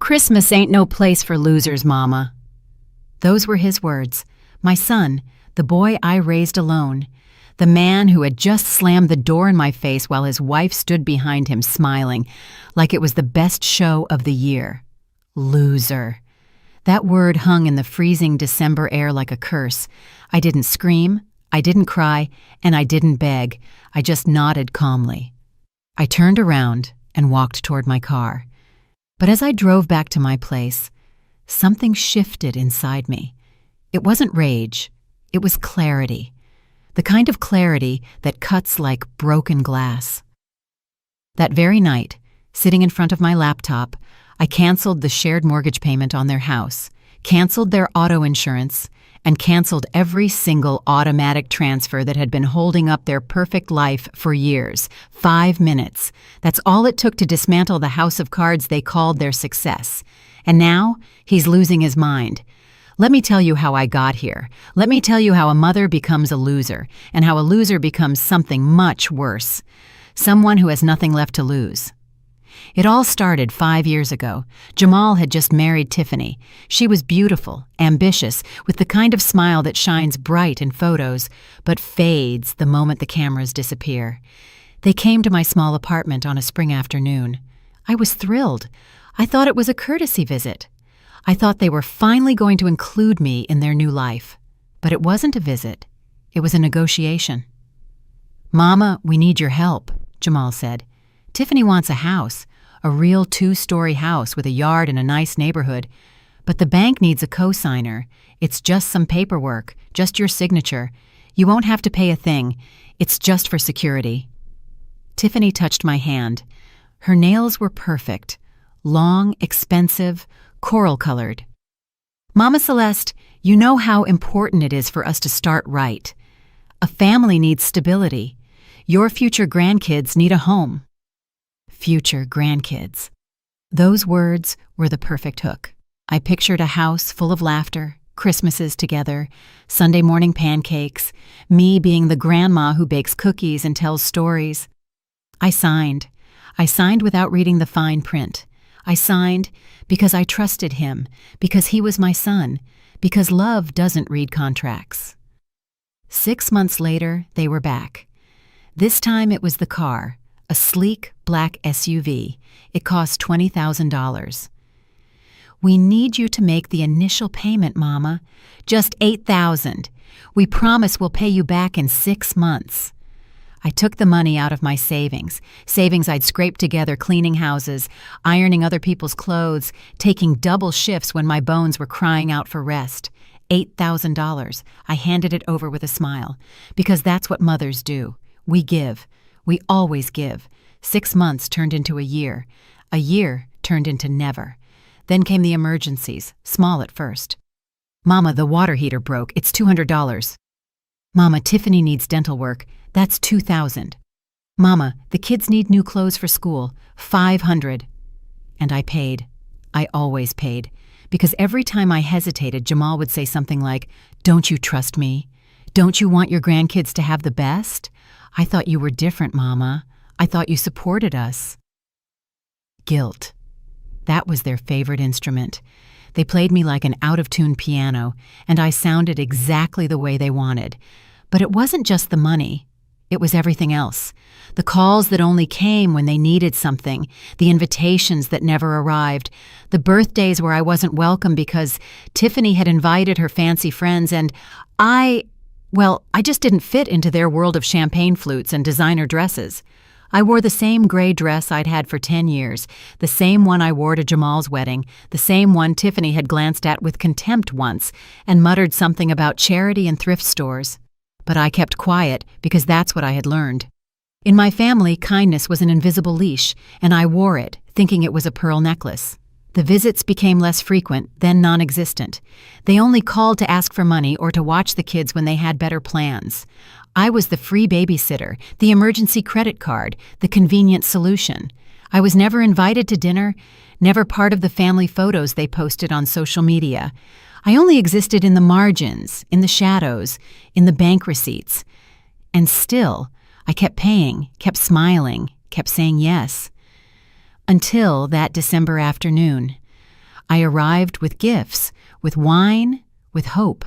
Christmas ain't no place for losers, Mama. Those were his words. My son, the boy I raised alone, the man who had just slammed the door in my face while his wife stood behind him smiling, like it was the best show of the year. Loser. That word hung in the freezing December air like a curse. I didn't scream, I didn't cry, and I didn't beg. I just nodded calmly. I turned around and walked toward my car. But as I drove back to my place, something shifted inside me. It wasn't rage, it was clarity. The kind of clarity that cuts like broken glass. That very night, sitting in front of my laptop, I canceled the shared mortgage payment on their house, canceled their auto insurance, and canceled every single automatic transfer that had been holding up their perfect life for years. 5 minutes. That's all it took to dismantle the house of cards they called their success. And now, he's losing his mind. Let me tell you how I got here. Let me tell you how a mother becomes a loser, and how a loser becomes something much worse. Someone who has nothing left to lose. It all started 5 years ago. Jamal had just married Tiffany. She was beautiful, ambitious, with the kind of smile that shines bright in photos, but fades the moment the cameras disappear. They came to my small apartment on a spring afternoon. I was thrilled. I thought it was a courtesy visit. I thought they were finally going to include me in their new life. But it wasn't a visit. It was a negotiation. "Mama, we need your help," Jamal said. "Tiffany wants a house, a real 2-story house with a yard in a nice neighborhood. But the bank needs a co-signer. It's just some paperwork, just your signature. You won't have to pay a thing. It's just for security." Tiffany touched my hand. Her nails were perfect. Long, expensive, coral-colored. "Mama Celeste, you know how important it is for us to start right. A family needs stability. Your future grandkids need a home." Future grandkids. Those words were the perfect hook. I pictured a house full of laughter, Christmases together, Sunday morning pancakes, me being the grandma who bakes cookies and tells stories. I signed. I signed without reading the fine print. I signed because I trusted him, because he was my son, because love doesn't read contracts. 6 months later, they were back. This time it was the car, a sleek black SUV. It cost $20,000. "We need you to make the initial payment, Mama. Just $8,000. We promise we'll pay you back in 6 months. I took the money out of my savings I'd scraped together cleaning houses, ironing other people's clothes, taking double shifts when my bones were crying out for rest. $8,000. I handed it over with a smile, because that's what mothers do. We give. We always give. 6 months turned into a year. A year turned into never. Then came the emergencies, small at first. "Mama, the water heater broke. It's $200. "Mama, Tiffany needs dental work. That's $2,000. "Mama, the kids need new clothes for school. $500. And I paid. I always paid. Because every time I hesitated, Jamal would say something like, "Don't you trust me? Don't you want your grandkids to have the best? I thought you were different, Mama. I thought you supported us." Guilt. That was their favorite instrument. They played me like an out-of-tune piano, and I sounded exactly the way they wanted. But it wasn't just the money. It was everything else. The calls that only came when they needed something, the invitations that never arrived, the birthdays where I wasn't welcome because Tiffany had invited her fancy friends and I just didn't fit into their world of champagne flutes and designer dresses. I wore the same gray dress I'd had for 10 years, the same one I wore to Jamal's wedding, the same one Tiffany had glanced at with contempt once and muttered something about charity and thrift stores. But I kept quiet because that's what I had learned. In my family, kindness was an invisible leash, and I wore it, thinking it was a pearl necklace. The visits became less frequent, then non-existent. They only called to ask for money or to watch the kids when they had better plans. I was the free babysitter, the emergency credit card, the convenient solution. I was never invited to dinner, never part of the family photos they posted on social media. I only existed in the margins, in the shadows, in the bank receipts. And still, I kept paying, kept smiling, kept saying yes. Until that December afternoon. I arrived with gifts, with wine, with hope.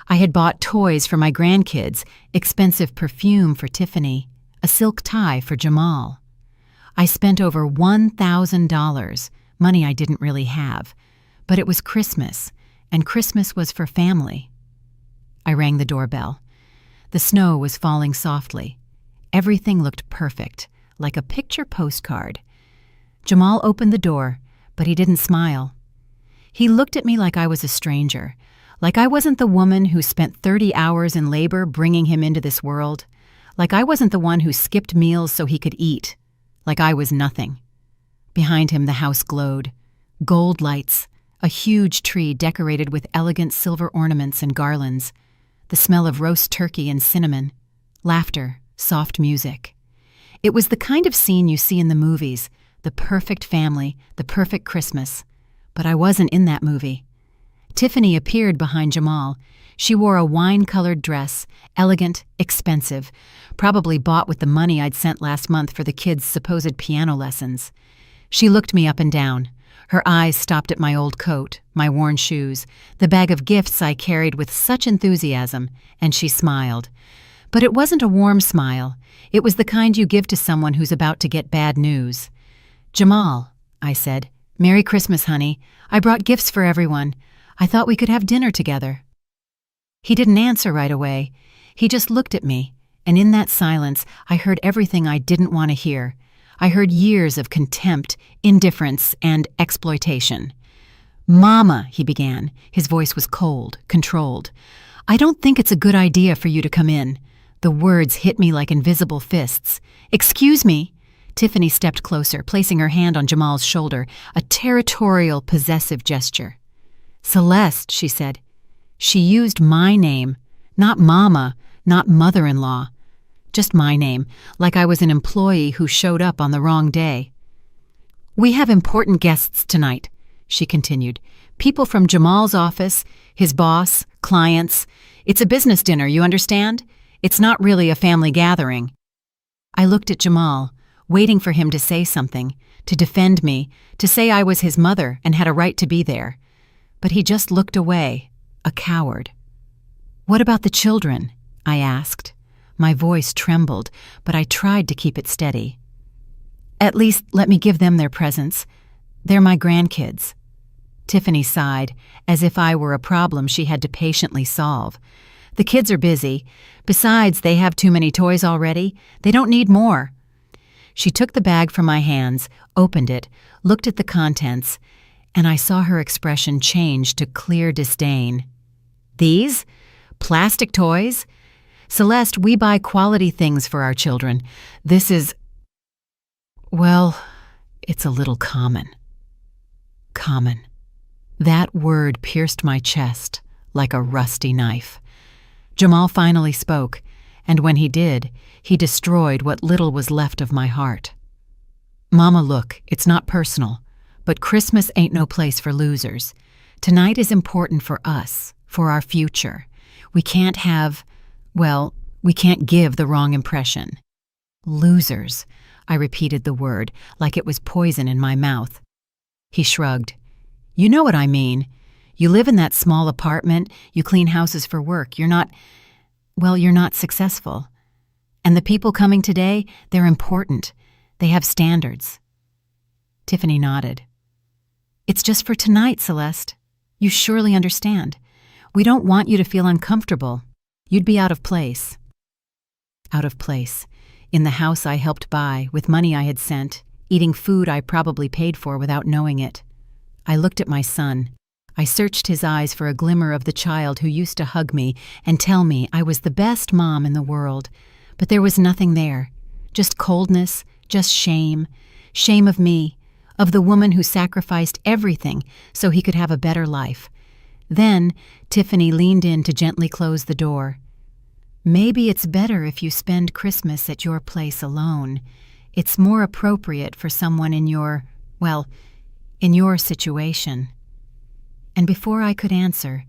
I had bought toys for my grandkids, expensive perfume for Tiffany, a silk tie for Jamal. I spent over $1,000, money I didn't really have. But it was Christmas, and Christmas was for family. I rang the doorbell. The snow was falling softly. Everything looked perfect, like a picture postcard. Jamal opened the door, but he didn't smile. He looked at me like I was a stranger, like I wasn't the woman who spent 30 hours in labor bringing him into this world, like I wasn't the one who skipped meals so he could eat, like I was nothing. Behind him the house glowed. Gold lights, a huge tree decorated with elegant silver ornaments and garlands, the smell of roast turkey and cinnamon, laughter, soft music. It was the kind of scene you see in the movies, the perfect family, the perfect Christmas. But I wasn't in that movie. Tiffany appeared behind Jamal. She wore a wine-colored dress, elegant, expensive, probably bought with the money I'd sent last month for the kids' supposed piano lessons. She looked me up and down. Her eyes stopped at my old coat, my worn shoes, the bag of gifts I carried with such enthusiasm, and she smiled. But it wasn't a warm smile. It was the kind you give to someone who's about to get bad news. "Jamal," I said, "Merry Christmas, honey. I brought gifts for everyone. I thought we could have dinner together." He didn't answer right away. He just looked at me, and in that silence I heard everything I didn't want to hear. I heard years of contempt, indifference, and exploitation. "Mama," he began. His voice was cold, controlled. "I don't think it's a good idea for you to come in." The words hit me like invisible fists. "Excuse me." Tiffany stepped closer, placing her hand on Jamal's shoulder, a territorial, possessive gesture. "Celeste," she said. She used my name, not Mama, not mother-in-law. Just my name, like I was an employee who showed up on the wrong day. "We have important guests tonight," she continued. "People from Jamal's office, his boss, clients. It's a business dinner, you understand? It's not really a family gathering." I looked at Jamal, waiting for him to say something, to defend me, to say I was his mother and had a right to be there. But he just looked away, a coward. "What about the children?" I asked. My voice trembled, but I tried to keep it steady. "At least let me give them their presents. They're my grandkids." Tiffany sighed, as if I were a problem she had to patiently solve. "The kids are busy. Besides, they have too many toys already. They don't need more." She took the bag from my hands, opened it, looked at the contents, and I saw her expression change to clear disdain. "These? Plastic toys? Celeste, we buy quality things for our children. This is, well, it's a little common." Common. That word pierced my chest like a rusty knife. Jamal finally spoke, and when he did, he destroyed what little was left of my heart. "Mama, look, it's not personal, but Christmas ain't no place for losers. Tonight is important for us, for our future. We can't have, well, we can't give the wrong impression." "Losers," I repeated the word like it was poison in my mouth. He shrugged. "You know what I mean. You live in that small apartment, you clean houses for work. You're not successful. And the people coming today, they're important. They have standards." Tiffany nodded. "It's just for tonight, Celeste. You surely understand. We don't want you to feel uncomfortable. You'd be out of place." Out of place. In the house I helped buy, with money I had sent, eating food I probably paid for without knowing it. I looked at my son. I searched his eyes for a glimmer of the child who used to hug me and tell me I was the best mom in the world. But there was nothing there. Just coldness, just shame. Shame of me, of the woman who sacrificed everything so he could have a better life. Then Tiffany leaned in to gently close the door. "Maybe it's better if you spend Christmas at your place alone. It's more appropriate for someone in your situation." And before I could answer,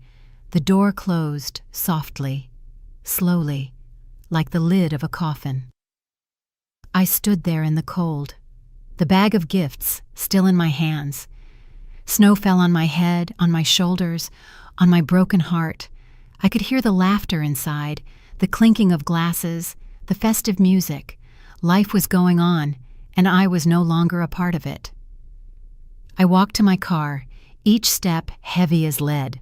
the door closed softly, slowly, like the lid of a coffin. I stood there in the cold, the bag of gifts still in my hands. Snow fell on my head, on my shoulders, on my broken heart. I could hear the laughter inside, the clinking of glasses, the festive music. Life was going on, and I was no longer a part of it. I walked to my car, each step heavy as lead.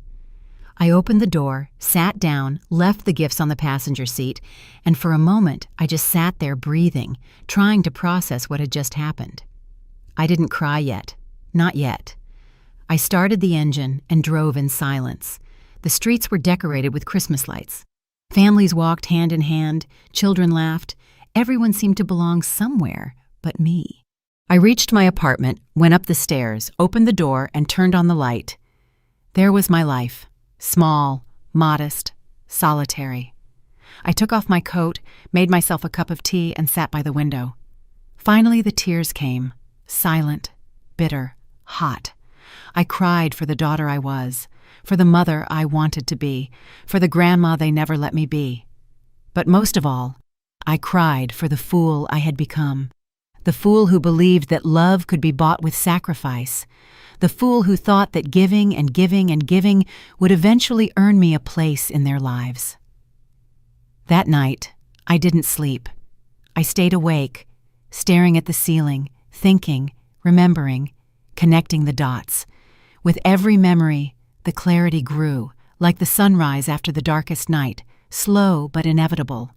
I opened the door, sat down, left the gifts on the passenger seat, and for a moment I just sat there breathing, trying to process what had just happened. I didn't cry yet. Not yet. I started the engine and drove in silence. The streets were decorated with Christmas lights. Families walked hand in hand, children laughed. Everyone seemed to belong somewhere but me. I reached my apartment, went up the stairs, opened the door, and turned on the light. There was my life. Small, modest, solitary. I took off my coat, made myself a cup of tea, and sat by the window. Finally the tears came, silent, bitter, hot. I cried for the daughter I was, for the mother I wanted to be, for the grandma they never let me be. But most of all, I cried for the fool I had become, the fool who believed that love could be bought with sacrifice, the fool who thought that giving and giving and giving would eventually earn me a place in their lives. That night, I didn't sleep. I stayed awake, staring at the ceiling, thinking, remembering, connecting the dots. With every memory, the clarity grew, like the sunrise after the darkest night, slow but inevitable.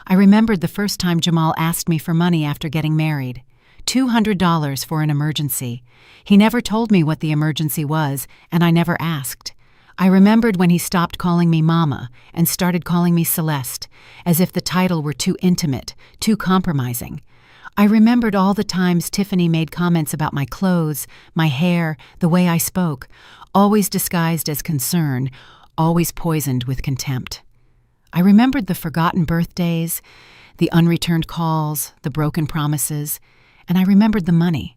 I remembered the first time Jamal asked me for money after getting married. $200 for an emergency. He never told me what the emergency was, and I never asked. I remembered when he stopped calling me Mama and started calling me Celeste, as if the title were too intimate, too compromising. I remembered all the times Tiffany made comments about my clothes, my hair, the way I spoke, always disguised as concern, always poisoned with contempt. I remembered the forgotten birthdays, the unreturned calls, the broken promises, and I remembered the money.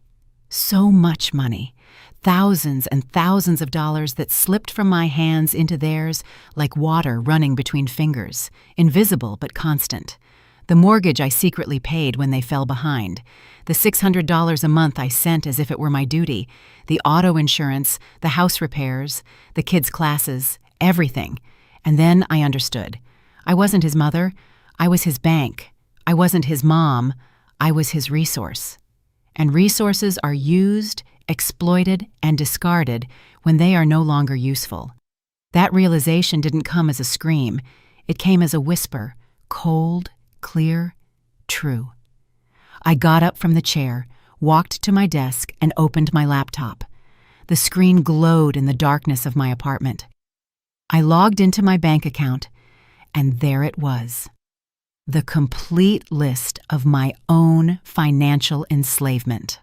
So much money. Thousands and thousands of dollars that slipped from my hands into theirs like water running between fingers, invisible but constant. The mortgage I secretly paid when they fell behind, the $600 a month I sent as if it were my duty, the auto insurance, the house repairs, the kids' classes, everything. And then I understood. I wasn't his mother. I was his bank. I wasn't his mom. I was his resource. And resources are used, exploited, and discarded when they are no longer useful. That realization didn't come as a scream. It came as a whisper, cold, clear, true. I got up from the chair, walked to my desk, and opened my laptop. The screen glowed in the darkness of my apartment. I logged into my bank account, and there it was. The complete list of my own financial enslavement.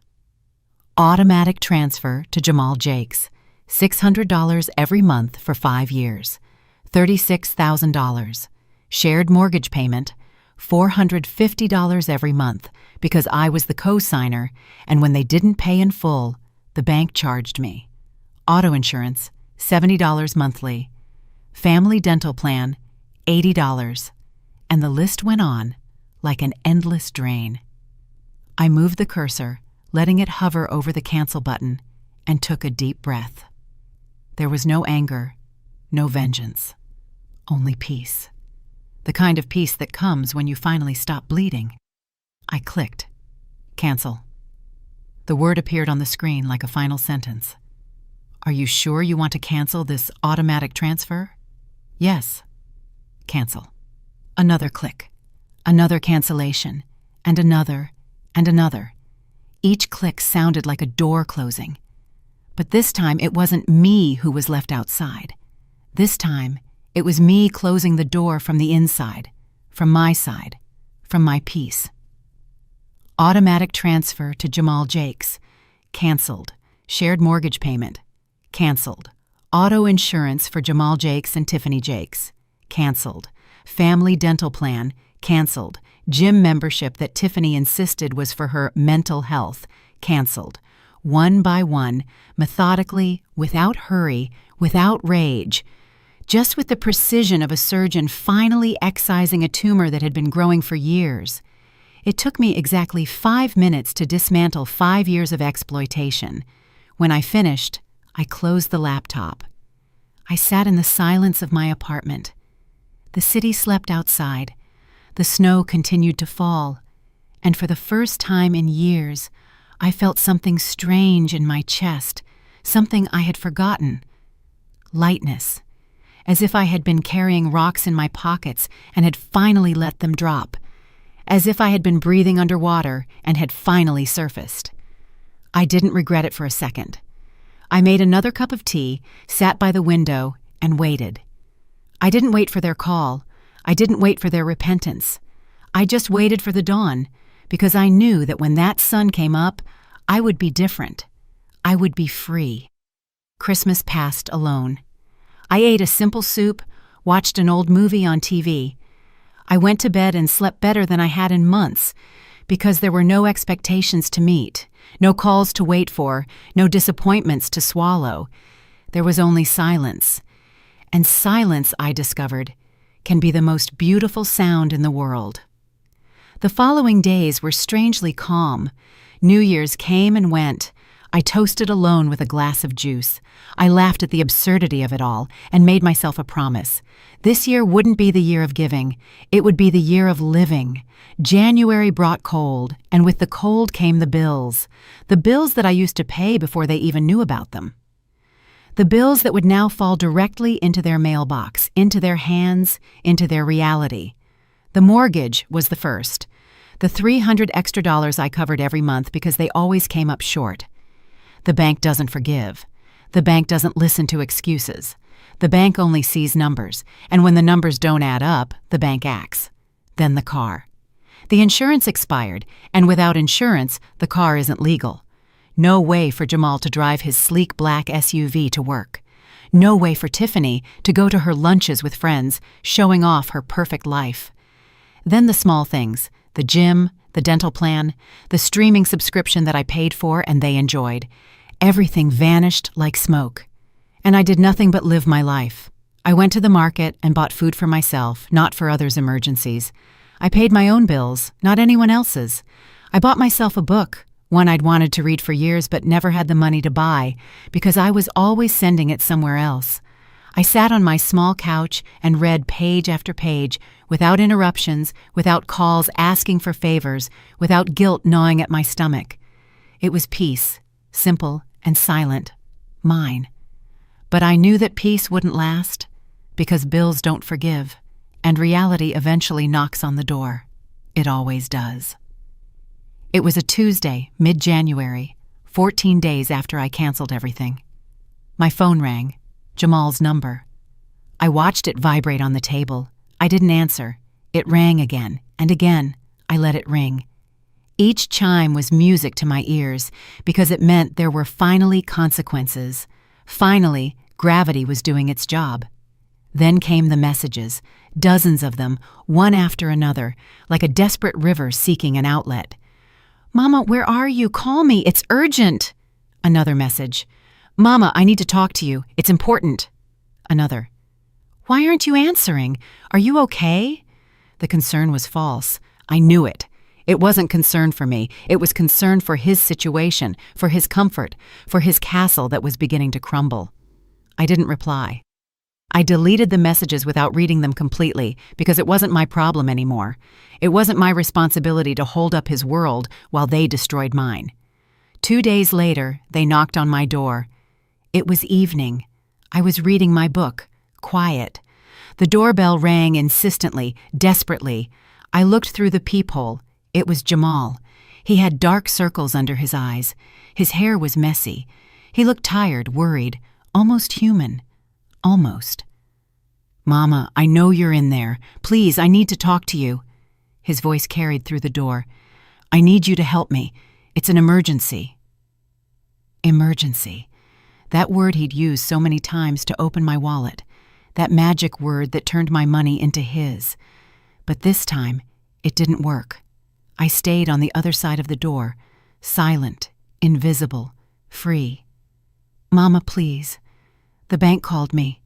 Automatic transfer to Jamal Jakes, $600 every month for 5 years, $36,000. Shared mortgage payment, $450 every month because I was the co-signer, and when they didn't pay in full, the bank charged me. Auto insurance, $70 monthly. Family dental plan, $80. And the list went on, like an endless drain. I moved the cursor, letting it hover over the cancel button, and took a deep breath. There was no anger, no vengeance, only peace. The kind of peace that comes when you finally stop bleeding. I clicked. Cancel. The word appeared on the screen like a final sentence. Are you sure you want to cancel this automatic transfer? Yes. Cancel. Another click, another cancellation, and another, and another. Each click sounded like a door closing. But this time it wasn't me who was left outside. This time it was me closing the door from the inside, from my side, from my peace. Automatic transfer to Jamal Jakes. Canceled. Shared mortgage payment. Canceled. Auto insurance for Jamal Jakes and Tiffany Jakes. Canceled. Family dental plan, canceled. Gym membership that Tiffany insisted was for her mental health, canceled. One by one, methodically, without hurry, without rage, just with the precision of a surgeon finally excising a tumor that had been growing for years. It took me exactly 5 minutes to dismantle 5 years of exploitation. When I finished, I closed the laptop. I sat in the silence of my apartment. The city slept outside. The snow continued to fall. And for the first time in years, I felt something strange in my chest, something I had forgotten. Lightness, as if I had been carrying rocks in my pockets and had finally let them drop, as if I had been breathing underwater and had finally surfaced. I didn't regret it for a second. I made another cup of tea, sat by the window, and waited. I didn't wait for their call. I didn't wait for their repentance. I just waited for the dawn, because I knew that when that sun came up, I would be different. I would be free. Christmas passed alone. I ate a simple soup, watched an old movie on TV. I went to bed and slept better than I had in months, because there were no expectations to meet, no calls to wait for, no disappointments to swallow. There was only silence. And silence, I discovered, can be the most beautiful sound in the world. The following days were strangely calm. New Year's came and went. I toasted alone with a glass of juice. I laughed at the absurdity of it all and made myself a promise. This year wouldn't be the year of giving. It would be the year of living. January brought cold, and with the cold came the bills that I used to pay before they even knew about them. The bills that would now fall directly into their mailbox, into their hands, into their reality. The mortgage was the first. The $300 extra I covered every month because they always came up short. The bank doesn't forgive. The bank doesn't listen to excuses. The bank only sees numbers, and when the numbers don't add up, the bank acts. Then the car. The insurance expired, and without insurance, the car isn't legal. No way for Jamal to drive his sleek black SUV to work. No way for Tiffany to go to her lunches with friends, showing off her perfect life. Then the small things, the gym, the dental plan, the streaming subscription that I paid for and they enjoyed. Everything vanished like smoke. And I did nothing but live my life. I went to the market and bought food for myself, not for others' emergencies. I paid my own bills, not anyone else's. I bought myself a book, one I'd wanted to read for years but never had the money to buy because I was always sending it somewhere else. I sat on my small couch and read page after page, without interruptions, without calls asking for favors, without guilt gnawing at my stomach. It was peace, simple and silent, mine. But I knew that peace wouldn't last, because bills don't forgive, and reality eventually knocks on the door. It always does. It was a Tuesday, mid-January, 14 days after I canceled everything. My phone rang. Jamal's number. I watched it vibrate on the table. I didn't answer. It rang again, and again. I let it ring. Each chime was music to my ears because it meant there were finally consequences. Finally, gravity was doing its job. Then came the messages, dozens of them, one after another, like a desperate river seeking an outlet. "Mama, where are you? Call me. It's urgent." Another message. "Mama, I need to talk to you. It's important." Another. "Why aren't you answering? Are you okay?" The concern was false. I knew it. It wasn't concern for me. It was concern for his situation, for his comfort, for his castle that was beginning to crumble. I didn't reply. I deleted the messages without reading them completely because it wasn't my problem anymore. It wasn't my responsibility to hold up his world while they destroyed mine. 2 days later, they knocked on my door. It was evening. I was reading my book, quiet. The doorbell rang insistently, desperately. I looked through the peephole. It was Jamal. He had dark circles under his eyes. His hair was messy. He looked tired, worried, almost human. Almost. "Mama, I know you're in there. Please, I need to talk to you." His voice carried through the door. "I need you to help me. It's an emergency." Emergency. That word he'd used so many times to open my wallet. That magic word that turned my money into his. But this time, it didn't work. I stayed on the other side of the door, silent, invisible, free. "Mama, please. The bank called me.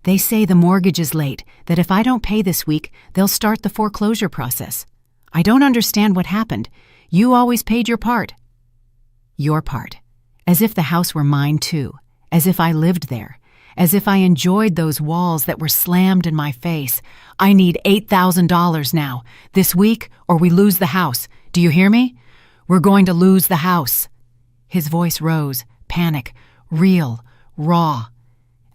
They say the mortgage is late, that if I don't pay this week, they'll start the foreclosure process. I don't understand what happened. You always paid your part." Your part. As if the house were mine too. as if I lived there, as if I enjoyed those walls that were slammed in my face. I need $8,000 now, this week, or we lose the house. Do you hear me? We're going to lose the house. His voice rose, panic, real, raw.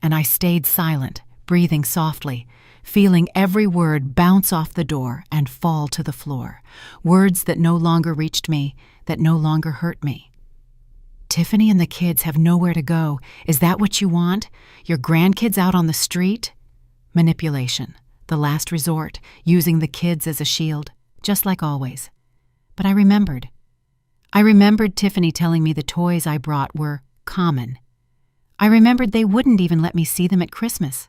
And I stayed silent, breathing softly, feeling every word bounce off the door and fall to the floor. Words that no longer reached me, that no longer hurt me. Tiffany and the kids have nowhere to go. Is that what you want? Your grandkids out on the street? Manipulation, the last resort, using the kids as a shield, just like always. But I remembered. I remembered Tiffany telling me the toys I brought were common. I remembered they wouldn't even let me see them at Christmas.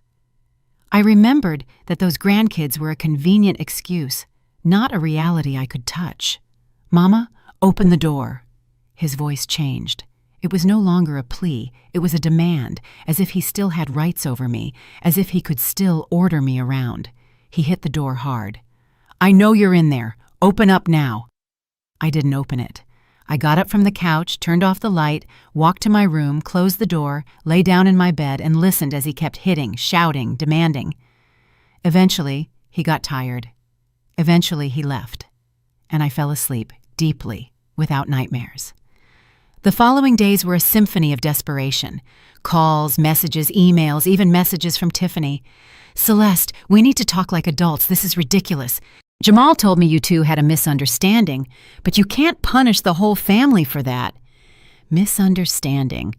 I remembered that those grandkids were a convenient excuse, not a reality I could touch. "Mama, open the door." His voice changed. It was no longer a plea, it was a demand, as if he still had rights over me, as if he could still order me around. He hit the door hard. "I know you're in there. Open up now." I didn't open it. I got up from the couch, turned off the light, walked to my room, closed the door, lay down in my bed, and listened as he kept hitting, shouting, demanding. Eventually, he got tired. Eventually, he left. And I fell asleep, deeply, without nightmares. The following days were a symphony of desperation. Calls, messages, emails, even messages from Tiffany. "Celeste, we need to talk like adults. This is ridiculous. Jamal told me you two had a misunderstanding, but you can't punish the whole family for that." Misunderstanding.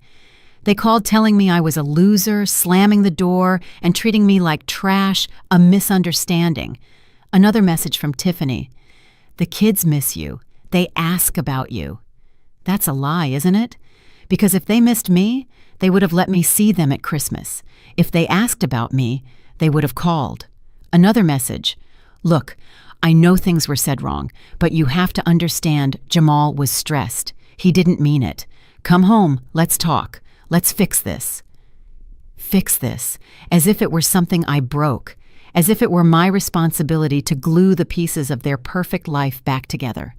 They called telling me I was a loser, slamming the door, and treating me like trash, a misunderstanding. Another message from Tiffany. "The kids miss you. They ask about you." That's a lie, isn't it? Because if they missed me, they would have let me see them at Christmas. If they asked about me, they would have called. Another message. "Look, I know things were said wrong, but you have to understand Jamal was stressed. He didn't mean it. Come home, let's talk. Let's fix this." Fix this, as if it were something I broke, as if it were my responsibility to glue the pieces of their perfect life back together.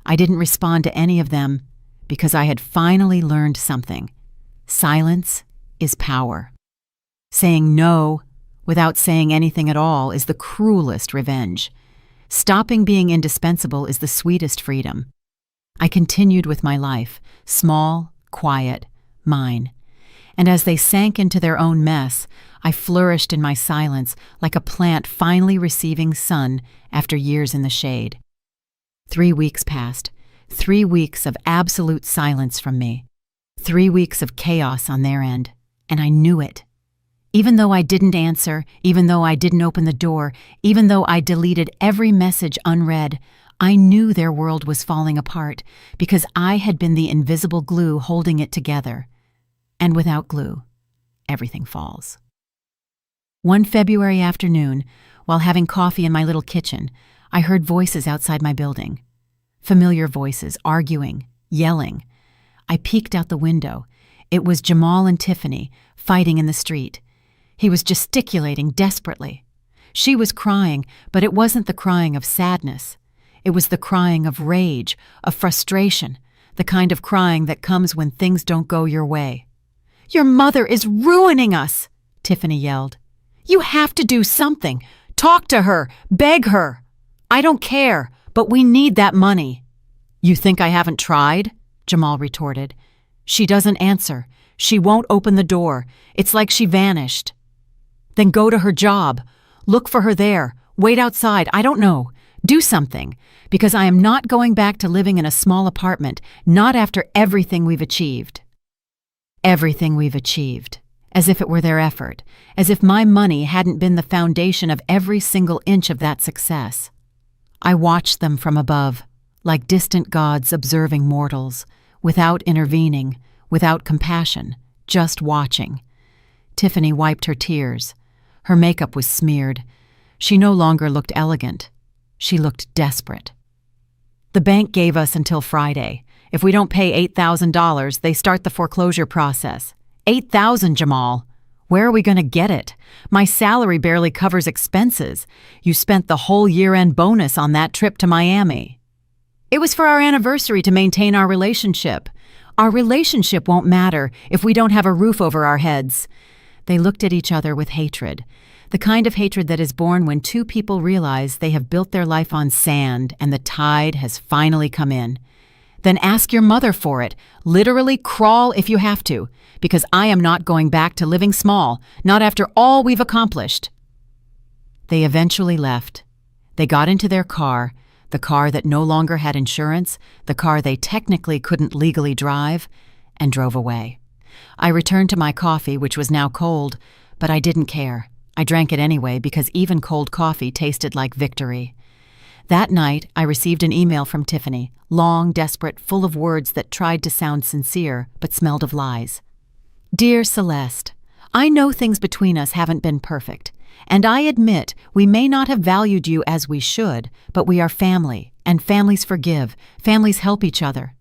I didn't respond to any of them because I had finally learned something. Silence is power. Saying no without saying anything at all is the cruelest revenge. Stopping being indispensable is the sweetest freedom. I continued with my life, small, quiet, mine. And as they sank into their own mess, I flourished in my silence like a plant finally receiving sun after years in the shade. 3 weeks passed, 3 weeks of absolute silence from me, 3 weeks of chaos on their end, and I knew it. Even though I didn't answer, even though I didn't open the door, even though I deleted every message unread, I knew their world was falling apart because I had been the invisible glue holding it together. And without glue, everything falls. One February afternoon, while having coffee in my little kitchen, I heard voices outside my building. Familiar voices, arguing, yelling. I peeked out the window. It was Jamal and Tiffany, fighting in the street. He was gesticulating desperately. She was crying, but it wasn't the crying of sadness. It was the crying of rage, of frustration, the kind of crying that comes when things don't go your way. "Your mother is ruining us," Tiffany yelled. "You have to do something. Talk to her. Beg her. I don't care, but we need that money." "You think I haven't tried?" Jamal retorted. "She doesn't answer. She won't open the door. It's like she vanished." "Then go to her job. Look for her there. Wait outside. I don't know. Do something, because I am not going back to living in a small apartment, not after everything we've achieved." Everything we've achieved. As if it were their effort. As if my money hadn't been the foundation of every single inch of that success. I watched them from above, like distant gods observing mortals, without intervening, without compassion, just watching. Tiffany wiped her tears. Her makeup was smeared. She no longer looked elegant. She looked desperate. "The bank gave us until Friday. If we don't pay $8,000, they start the foreclosure process." $8,000, Jamal. Where are we going to get it? My salary barely covers expenses. You spent the whole year-end bonus on that trip to Miami. It was for our anniversary to maintain our relationship. Our relationship won't matter if we don't have a roof over our heads." They looked at each other with hatred, the kind of hatred that is born when two people realize they have built their life on sand and the tide has finally come in. "Then ask your mother for it. Literally crawl if you have to, because I am not going back to living small, not after all we've accomplished." They eventually left. They got into their car, the car that no longer had insurance, the car they technically couldn't legally drive, and drove away. I returned to my coffee, which was now cold, but I didn't care. I drank it anyway because even cold coffee tasted like victory. That night, I received an email from Tiffany, long, desperate, full of words that tried to sound sincere but smelled of lies. "Dear Celeste, I know things between us haven't been perfect, and I admit we may not have valued you as we should, but we are family, and families forgive, families help each other.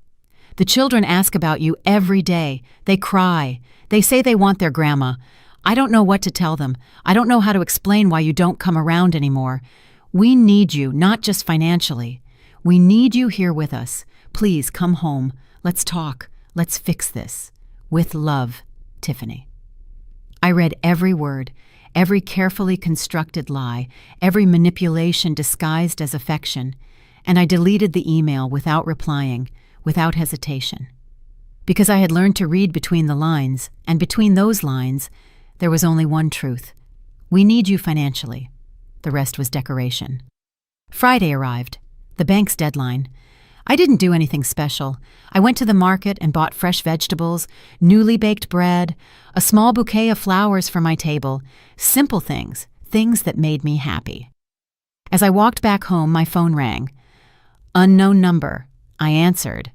The children ask about you every day. They cry. They say they want their grandma. I don't know what to tell them. I don't know how to explain why you don't come around anymore. We need you, not just financially. We need you here with us. Please come home. Let's talk. Let's fix this. With love, Tiffany." I read every word, every carefully constructed lie, every manipulation disguised as affection, and I deleted the email without replying, without hesitation. Because I had learned to read between the lines, and between those lines, there was only one truth. We need you financially. The rest was decoration. Friday arrived, the bank's deadline. I didn't do anything special. I went to the market and bought fresh vegetables, newly baked bread, a small bouquet of flowers for my table, simple things, things that made me happy. As I walked back home, my phone rang. Unknown number. I answered.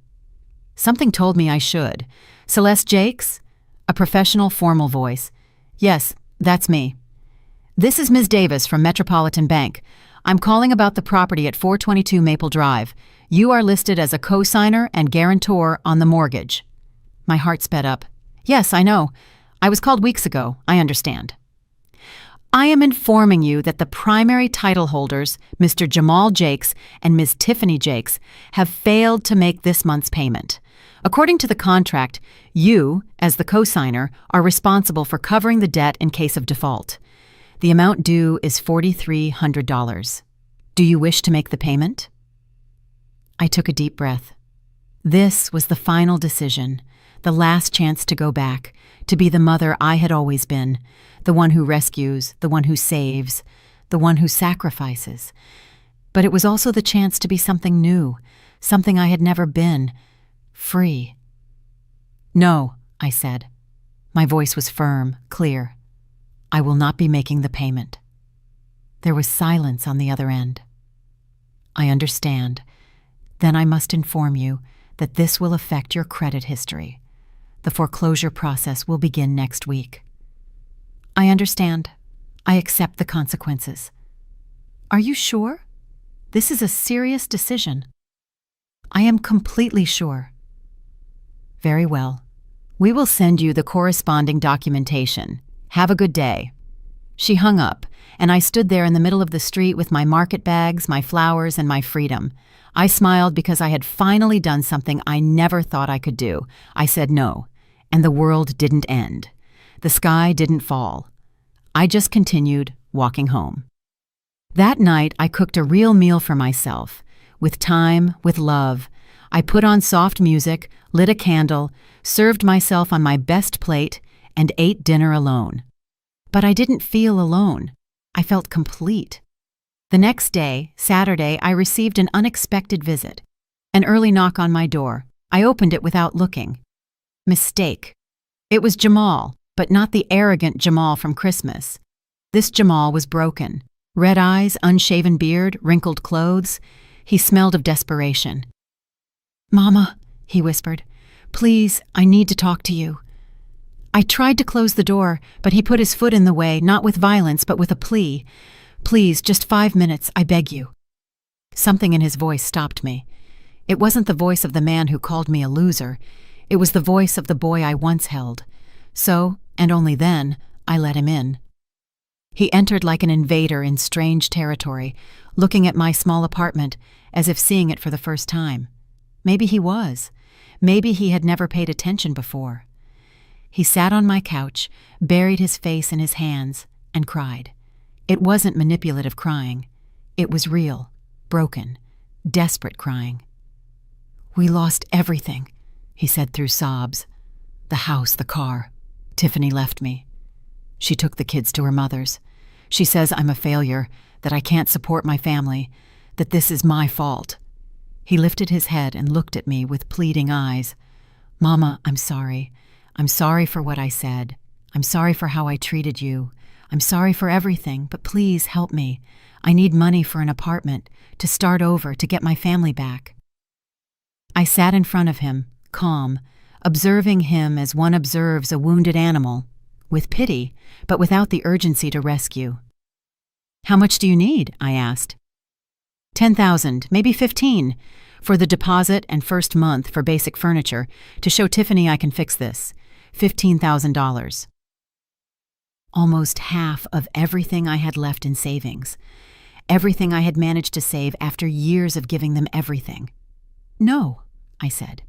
Something told me I should. "Celeste Jakes?" A professional, formal voice. "Yes, that's me." "This is Ms. Davis from Metropolitan Bank. I'm calling about the property at 422 Maple Drive. You are listed as a co-signer and guarantor on the mortgage." My heart sped up. "Yes, I know. I was called weeks ago. I understand." "I am informing you that the primary title holders, Mr. Jamal Jakes and Ms. Tiffany Jakes, have failed to make this month's payment. According to the contract, you, as the co-signer, are responsible for covering the debt in case of default. The amount due is $4,300. Do you wish to make the payment?" I took a deep breath. This was the final decision, the last chance to go back, to be the mother I had always been, the one who rescues, the one who saves, the one who sacrifices. But it was also the chance to be something new, something I had never been, free. "No," I said. My voice was firm, clear. "I will not be making the payment." There was silence on the other end. "I understand. Then I must inform you that this will affect your credit history. The foreclosure process will begin next week." "I understand. I accept the consequences." "Are you sure? This is a serious decision." "I am completely sure." "Very well. We will send you the corresponding documentation. Have a good day." She hung up, and I stood there in the middle of the street with my market bags, my flowers, and my freedom. I smiled because I had finally done something I never thought I could do. I said no, and the world didn't end. The sky didn't fall. I just continued walking home. That night, I cooked a real meal for myself, with time, with love. I put on soft music, lit a candle, served myself on my best plate, and ate dinner alone. But I didn't feel alone. I felt complete. The next day, Saturday, I received an unexpected visit. An early knock on my door. I opened it without looking. Mistake. It was Jamal, but not the arrogant Jamal from Christmas. This Jamal was broken. Red eyes, unshaven beard, wrinkled clothes. He smelled of desperation. "Mama," he whispered, "please, I need to talk to you." I tried to close the door, but he put his foot in the way, not with violence, but with a plea. "Please, just 5 minutes, I beg you." Something in his voice stopped me. It wasn't the voice of the man who called me a loser. It was the voice of the boy I once held. So, and only then, I let him in. He entered like an invader in strange territory, looking at my small apartment as if seeing it for the first time. Maybe he was. Maybe he had never paid attention before. He sat on my couch, buried his face in his hands, and cried. It wasn't manipulative crying. It was real, broken, desperate crying. "We lost everything," he said through sobs. "The house, the car. Tiffany left me. She took the kids to her mother's. She says I'm a failure, that I can't support my family, that this is my fault." He lifted his head and looked at me with pleading eyes. "Mama, I'm sorry. I'm sorry for what I said. I'm sorry for how I treated you. I'm sorry for everything, but please help me. I need money for an apartment, to start over, to get my family back." I sat in front of him, calm, observing him as one observes a wounded animal, with pity, but without the urgency to rescue. "How much do you need?" I asked. 10,000, maybe 15, for the deposit and first month for basic furniture, to show Tiffany I can fix this. $15,000. Almost half of everything I had left in savings. Everything I had managed to save after years of giving them everything. "No," I said.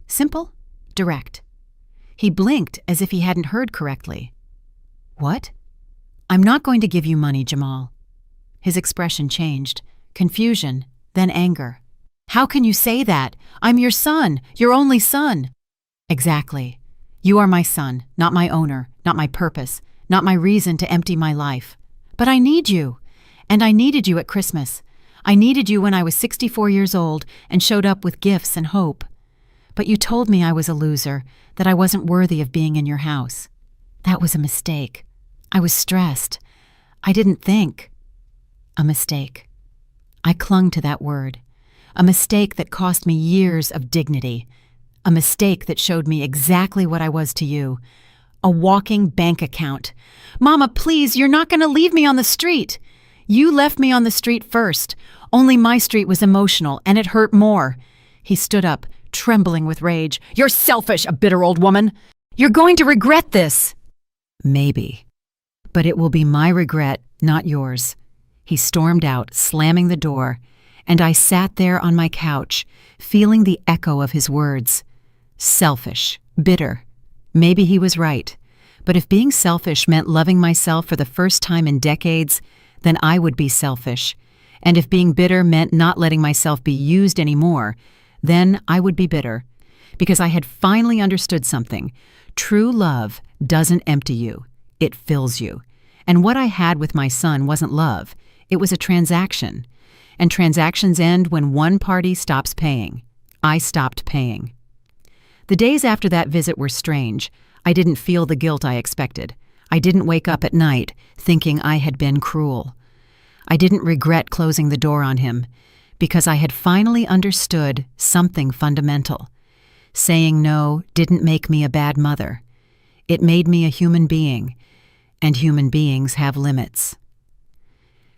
Simple, direct. He blinked as if he hadn't heard correctly. "What?" "I'm not going to give you money, Jamal." His expression changed. Confusion, then anger. "How can you say that? I'm your son, your only son." "Exactly. You are my son, not my owner, not my purpose, not my reason to empty my life. But I need you. And I needed you at Christmas. I needed you when I was 64 years old and showed up with gifts and hope. But you told me I was a loser, that I wasn't worthy of being in your house. That was a mistake. I was stressed. I didn't think." A mistake. I clung to that word. A mistake that cost me years of dignity. A mistake that showed me exactly what I was to you. A walking bank account. "Mama, please, you're not going to leave me on the street." "You left me on the street first. Only my street was emotional, and it hurt more." He stood up, trembling with rage. "You're selfish, a bitter old woman. You're going to regret this." "Maybe. But it will be my regret, not yours." He stormed out, slamming the door, and I sat there on my couch, feeling the echo of his words. Selfish, bitter. Maybe he was right. But if being selfish meant loving myself for the first time in decades, then I would be selfish. And if being bitter meant not letting myself be used anymore, then I would be bitter. Because I had finally understood something. True love doesn't empty you. It fills you. And what I had with my son wasn't love. It was a transaction. And transactions end when one party stops paying. I stopped paying. The days after that visit were strange. I didn't feel the guilt I expected. I didn't wake up at night thinking I had been cruel. I didn't regret closing the door on him, because I had finally understood something fundamental. Saying no didn't make me a bad mother. It made me a human being, and human beings have limits.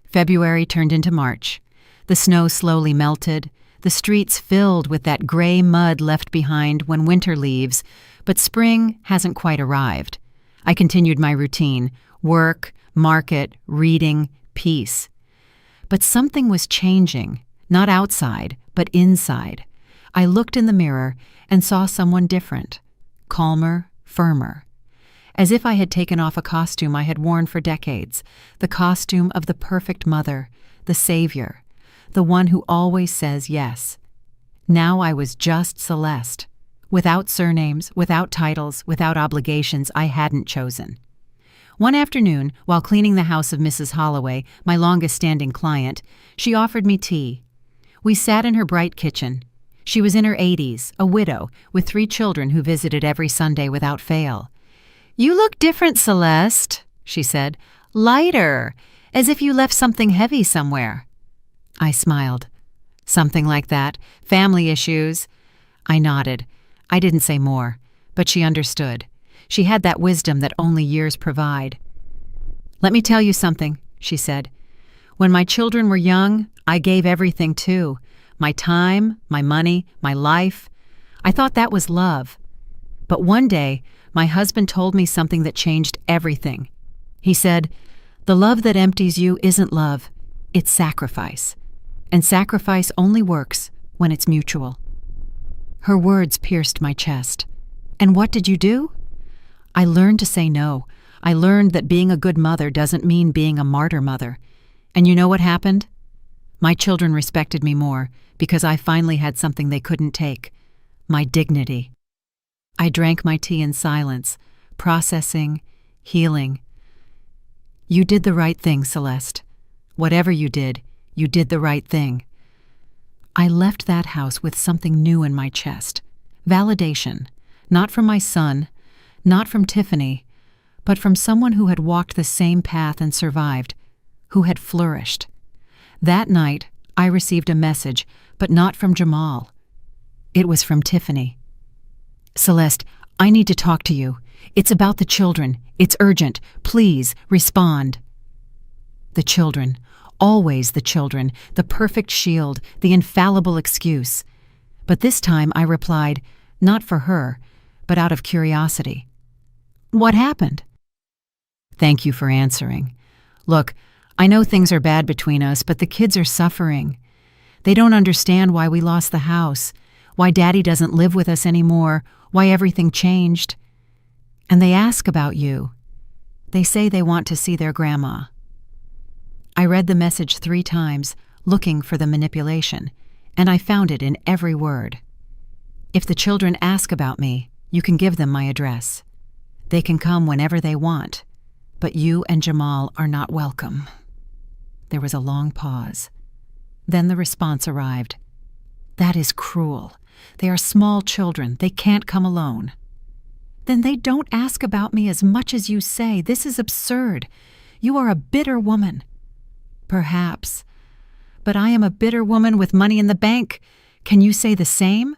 February turned into March. The snow slowly melted, the streets filled with that gray mud left behind when winter leaves, but spring hasn't quite arrived. I continued my routine: work, market, reading, peace. But something was changing, not outside, but inside. I looked in the mirror and saw someone different, calmer, firmer. As if I had taken off a costume I had worn for decades, the costume of the perfect mother, the savior, the one who always says yes. Now I was just Celeste, without surnames, without titles, without obligations I hadn't chosen. One afternoon, while cleaning the house of Mrs. Holloway, my longest-standing client, she offered me tea. We sat in her bright kitchen. She was in her 80s, a widow, with 3 children who visited every Sunday without fail. "You look different, Celeste," she said. "Lighter, as if you left something heavy somewhere." I smiled. "Something like that. Family issues." I nodded. I didn't say more, but she understood. She had that wisdom that only years provide. "Let me tell you something," she said. "When my children were young, I gave everything too. My time, my money, my life. I thought that was love. But one day, my husband told me something that changed everything. He said, 'The love that empties you isn't love, it's sacrifice. And sacrifice only works when it's mutual.'" Her words pierced my chest. "And what did you do?" "I learned to say no. I learned that being a good mother doesn't mean being a martyr mother. And you know what happened? My children respected me more because I finally had something they couldn't take: my dignity." I drank my tea in silence, processing, healing. "You did the right thing, Celeste. Whatever you did the right thing." I left that house with something new in my chest. Validation, not from my son, not from Tiffany, but from someone who had walked the same path and survived, who had flourished. That night, I received a message, but not from Jamal. It was from Tiffany. "Celeste, I need to talk to you. It's about the children. It's urgent. Please, respond." The children. Always the children, the perfect shield, the infallible excuse. But this time I replied, not for her, but out of curiosity. "What happened?" "Thank you for answering. Look, I know things are bad between us, but the kids are suffering. They don't understand why we lost the house, why Daddy doesn't live with us anymore, why everything changed. And they ask about you. They say they want to see their grandma." I read the message 3 times, looking for the manipulation, and I found it in every word. "If the children ask about me, you can give them my address. They can come whenever they want, but you and Jamal are not welcome." There was a long pause. Then the response arrived. "That is cruel. They are small children. They can't come alone." "Then they don't ask about me as much as you say. This is absurd. You are a bitter woman." "Perhaps. But I am a bitter woman with money in the bank. Can you say the same?"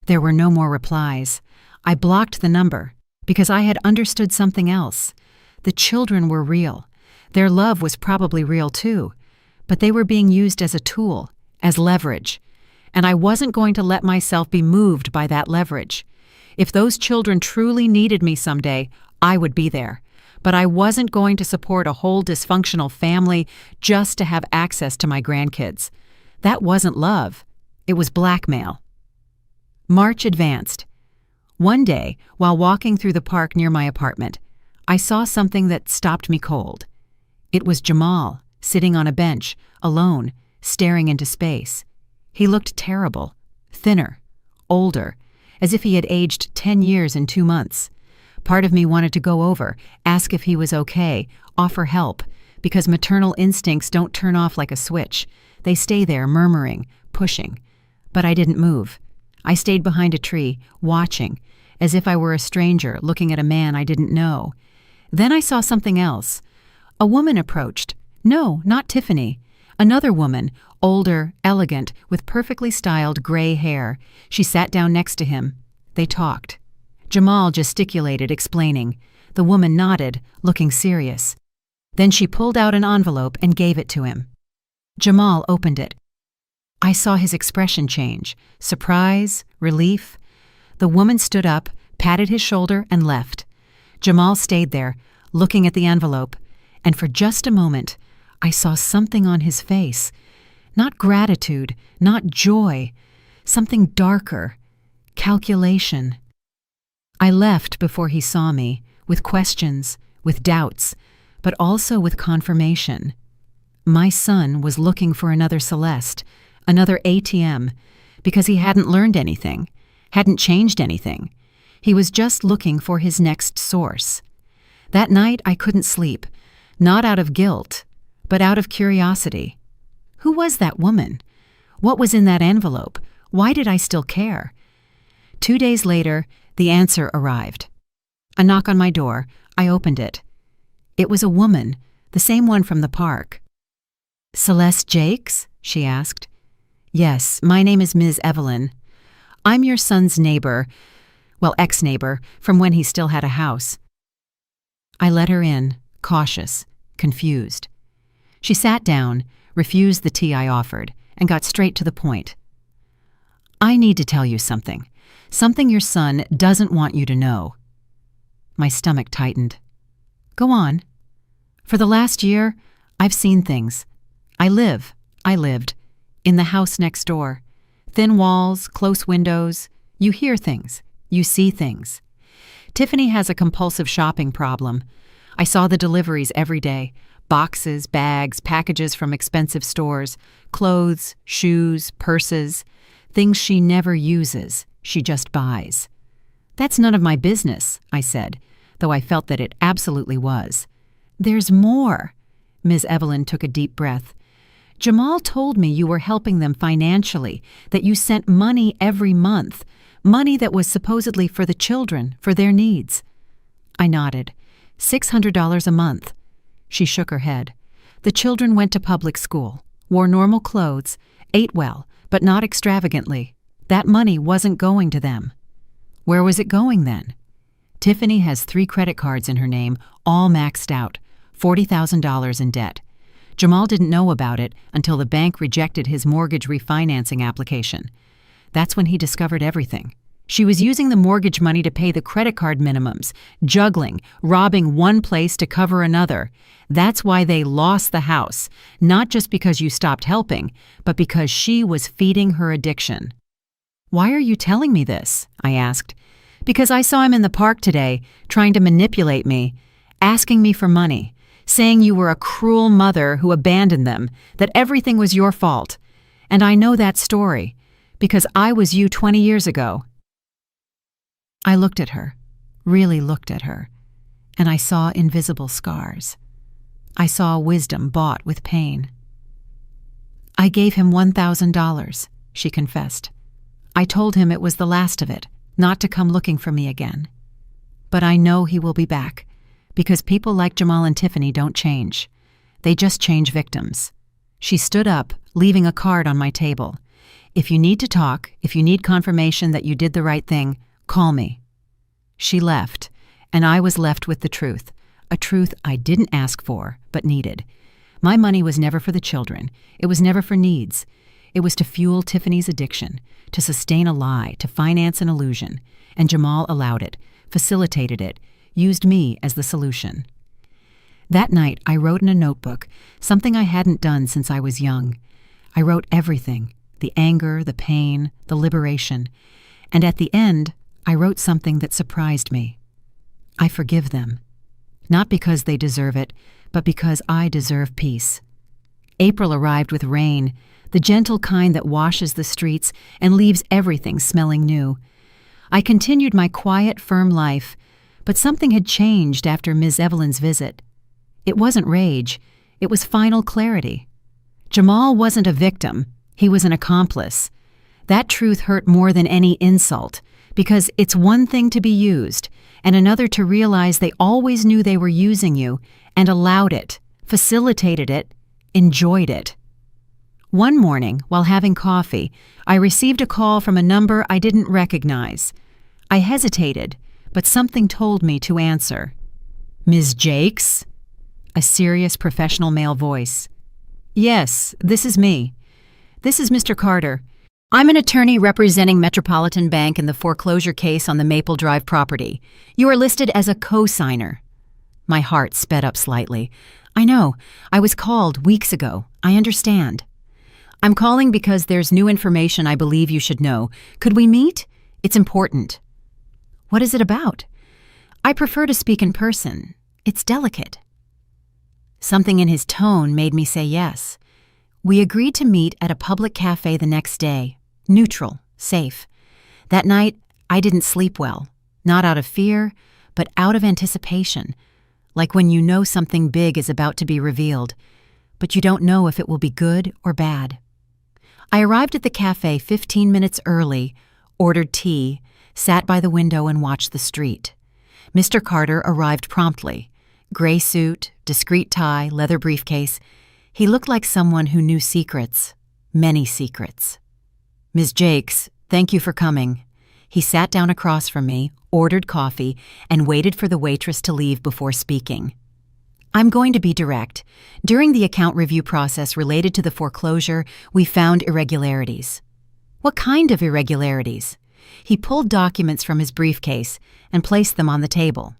There were no more replies. I blocked the number because I had understood something else. The children were real. Their love was probably real too, but they were being used as a tool, as leverage. And I wasn't going to let myself be moved by that leverage. If those children truly needed me someday, I would be there. But I wasn't going to support a whole dysfunctional family just to have access to my grandkids. That wasn't love. It was blackmail. March advanced. One day, while walking through the park near my apartment, I saw something that stopped me cold. It was Jamal, sitting on a bench, alone, staring into space. He looked terrible, thinner, older, as if he had aged 10 years in 2 months. Part of me wanted to go over, ask if he was okay, offer help, because maternal instincts don't turn off like a switch. They stay there, murmuring, pushing. But I didn't move. I stayed behind a tree, watching, as if I were a stranger looking at a man I didn't know. Then I saw something else. A woman approached. No, not Tiffany. Another woman, older, elegant, with perfectly styled gray hair. She sat down next to him. They talked. Jamal gesticulated, explaining. The woman nodded, looking serious. Then she pulled out an envelope and gave it to him. Jamal opened it. I saw his expression change. Surprise, relief. The woman stood up, patted his shoulder, and left. Jamal stayed there, looking at the envelope, and for just a moment, I saw something on his face. Not gratitude, not joy, something darker. Calculation. I left before he saw me, with questions, with doubts, but also with confirmation. My son was looking for another Celeste, another ATM, because he hadn't learned anything, hadn't changed anything. He was just looking for his next source. That night I couldn't sleep, not out of guilt, but out of curiosity. Who was that woman? What was in that envelope? Why did I still care? 2 days later, the answer arrived. A knock on my door. I opened it. It was a woman, the same one from the park. "Celeste Jakes?" she asked. "Yes, my name is Ms. Evelyn. I'm your son's neighbor, well, ex-neighbor, from when he still had a house." I let her in, cautious, confused. She sat down, refused the tea I offered, and got straight to the point. "I need to tell you something. Something your son doesn't want you to know." My stomach tightened. "Go on." "For the last year, I've seen things. I lived, in the house next door. Thin walls, close windows. You hear things. You see things. Tiffany has a compulsive shopping problem. I saw the deliveries every day. Boxes, bags, packages from expensive stores, clothes, shoes, purses, things she never uses, she just buys. That's none of my business, I said, though I felt that it absolutely was. There's more. Ms. Evelyn took a deep breath. Jamal told me you were helping them financially, that you sent money every month, money that was supposedly for the children, for their needs. I nodded. $600 a month. She shook her head. The children went to public school, wore normal clothes, ate well, but not extravagantly. That money wasn't going to them. Where was it going then? Tiffany has 3 credit cards in her name, all maxed out, $40,000 in debt. Jamal didn't know about it until the bank rejected his mortgage refinancing application. That's when he discovered everything. She was using the mortgage money to pay the credit card minimums, juggling, robbing one place to cover another. That's why they lost the house, not just because you stopped helping, but because she was feeding her addiction. Why are you telling me this? I asked. Because I saw him in the park today, trying to manipulate me, asking me for money, saying you were a cruel mother who abandoned them, that everything was your fault. And I know that story, because I was you 20 years ago. I looked at her, really looked at her, and I saw invisible scars. I saw wisdom bought with pain. I gave him $1,000, she confessed. I told him it was the last of it, not to come looking for me again. But I know he will be back, because people like Jamal and Tiffany don't change. They just change victims. She stood up, leaving a card on my table. If you need to talk, if you need confirmation that you did the right thing, call me. She left, and I was left with the truth, a truth I didn't ask for, but needed. My money was never for the children. It was never for needs. It was to fuel Tiffany's addiction, to sustain a lie, to finance an illusion. And Jamal allowed it, facilitated it, used me as the solution. That night, I wrote in a notebook, something I hadn't done since I was young. I wrote everything, the anger, the pain, the liberation. And at the end, I wrote something that surprised me. I forgive them. Not because they deserve it, but because I deserve peace. April arrived with rain, the gentle kind that washes the streets and leaves everything smelling new. I continued my quiet, firm life, but something had changed after Ms. Evelyn's visit. It wasn't rage, it was final clarity. Jamal wasn't a victim, he was an accomplice. That truth hurt more than any insult, because it's one thing to be used, and another to realize they always knew they were using you and allowed it, facilitated it, enjoyed it. One morning, while having coffee, I received a call from a number I didn't recognize. I hesitated, but something told me to answer. Ms. Jakes? A serious professional male voice. Yes, this is me. This is Mr. Carter. I'm an attorney representing Metropolitan Bank in the foreclosure case on the Maple Drive property. You are listed as a co-signer. My heart sped up slightly. I know. I was called weeks ago. I understand. I'm calling because there's new information I believe you should know. Could we meet? It's important. What is it about? I prefer to speak in person. It's delicate. Something in his tone made me say yes. We agreed to meet at a public cafe the next day. Neutral, safe. That night, I didn't sleep well. Not out of fear, but out of anticipation. Like when you know something big is about to be revealed, but you don't know if it will be good or bad. I arrived at the cafe 15 minutes early, ordered tea, sat by the window and watched the street. Mr. Carter arrived promptly. Gray suit, discreet tie, leather briefcase. He looked like someone who knew secrets, many secrets. Ms. Jakes, thank you for coming. He sat down across from me, ordered coffee, and waited for the waitress to leave before speaking. I'm going to be direct. During the account review process related to the foreclosure, we found irregularities. What kind of irregularities? He pulled documents from his briefcase and placed them on the table.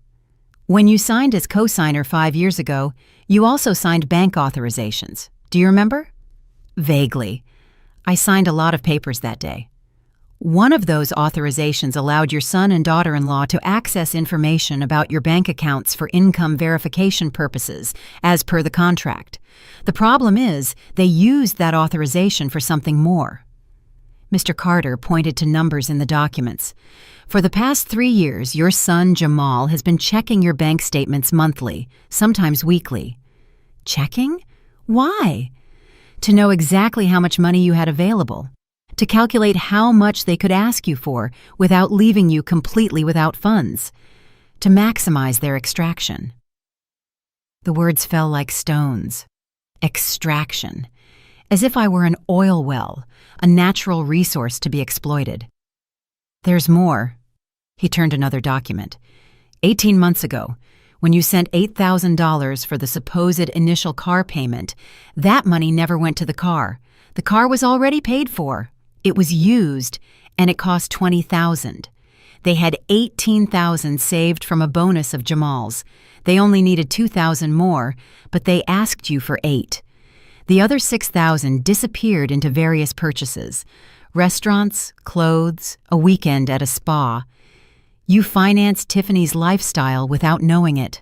When you signed as co-signer 5 years ago, you also signed bank authorizations. Do you remember? Vaguely. I signed a lot of papers that day. One of those authorizations allowed your son and daughter-in-law to access information about your bank accounts for income verification purposes, as per the contract. The problem is, they used that authorization for something more. Mr. Carter pointed to numbers in the documents. For the past 3 years, your son Jamal has been checking your bank statements monthly, sometimes weekly. Checking? Why? To know exactly how much money you had available. To calculate how much they could ask you for without leaving you completely without funds. To maximize their extraction. The words fell like stones. Extraction. As if I were an oil well, a natural resource to be exploited. There's more. He turned another document. 18 months ago, when you sent $8,000 for the supposed initial car payment, that money never went to the car. The car was already paid for. It was used, and it cost $20,000. They had $18,000 saved from a bonus of Jamal's. They only needed $2,000 more, but they asked you for $8,000. The other $6,000 disappeared into various purchases: restaurants, clothes, a weekend at a spa. You financed Tiffany's lifestyle without knowing it.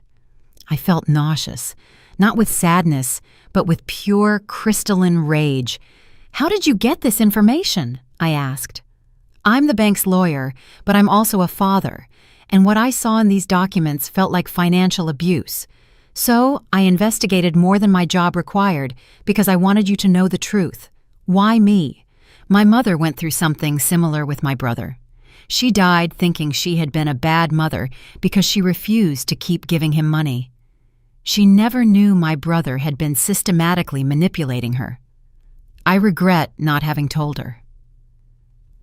I felt nauseous, not with sadness, but with pure crystalline rage. How did you get this information? I asked. I'm the bank's lawyer, but I'm also a father, and what I saw in these documents felt like financial abuse. So I investigated more than my job required because I wanted you to know the truth. Why me? My mother went through something similar with my brother. She died thinking she had been a bad mother because she refused to keep giving him money. She never knew my brother had been systematically manipulating her. I regret not having told her.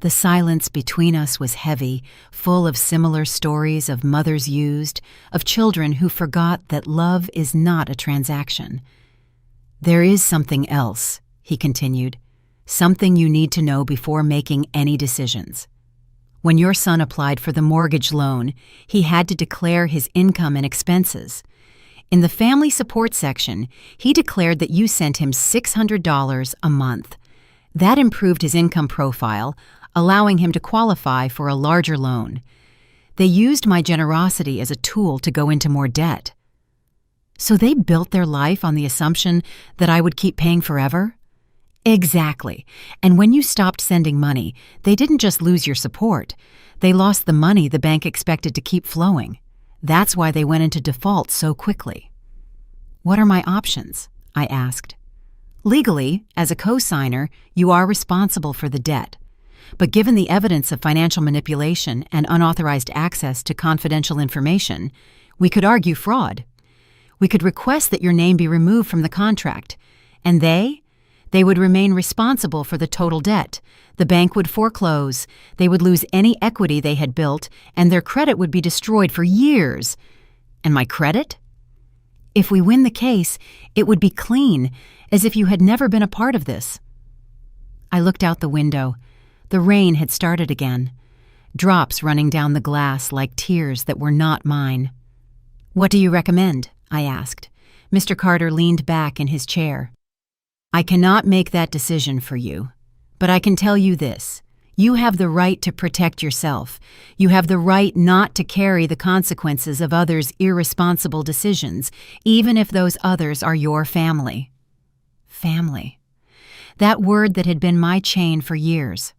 The silence between us was heavy, full of similar stories of mothers used, of children who forgot that love is not a transaction. There is something else, he continued, something you need to know before making any decisions. When your son applied for the mortgage loan, he had to declare his income and expenses. In the family support section, he declared that you sent him $600 a month. That improved his income profile, allowing him to qualify for a larger loan. They used my generosity as a tool to go into more debt. So they built their life on the assumption that I would keep paying forever? Exactly. And when you stopped sending money, they didn't just lose your support. They lost the money the bank expected to keep flowing. That's why they went into default so quickly. What are my options? I asked. Legally, as a co-signer, you are responsible for the debt. But given the evidence of financial manipulation and unauthorized access to confidential information, we could argue fraud. We could request that your name be removed from the contract, and they would remain responsible for the total debt. The bank would foreclose, they would lose any equity they had built, and their credit would be destroyed for years. And my credit? If we win the case, it would be clean, as if you had never been a part of this. I looked out the window. The rain had started again, drops running down the glass like tears that were not mine. What do you recommend? I asked. Mr. Carter leaned back in his chair. I cannot make that decision for you, but I can tell you this. You have the right to protect yourself. You have the right not to carry the consequences of others' irresponsible decisions, even if those others are your family. Family. That word that had been my chain for years.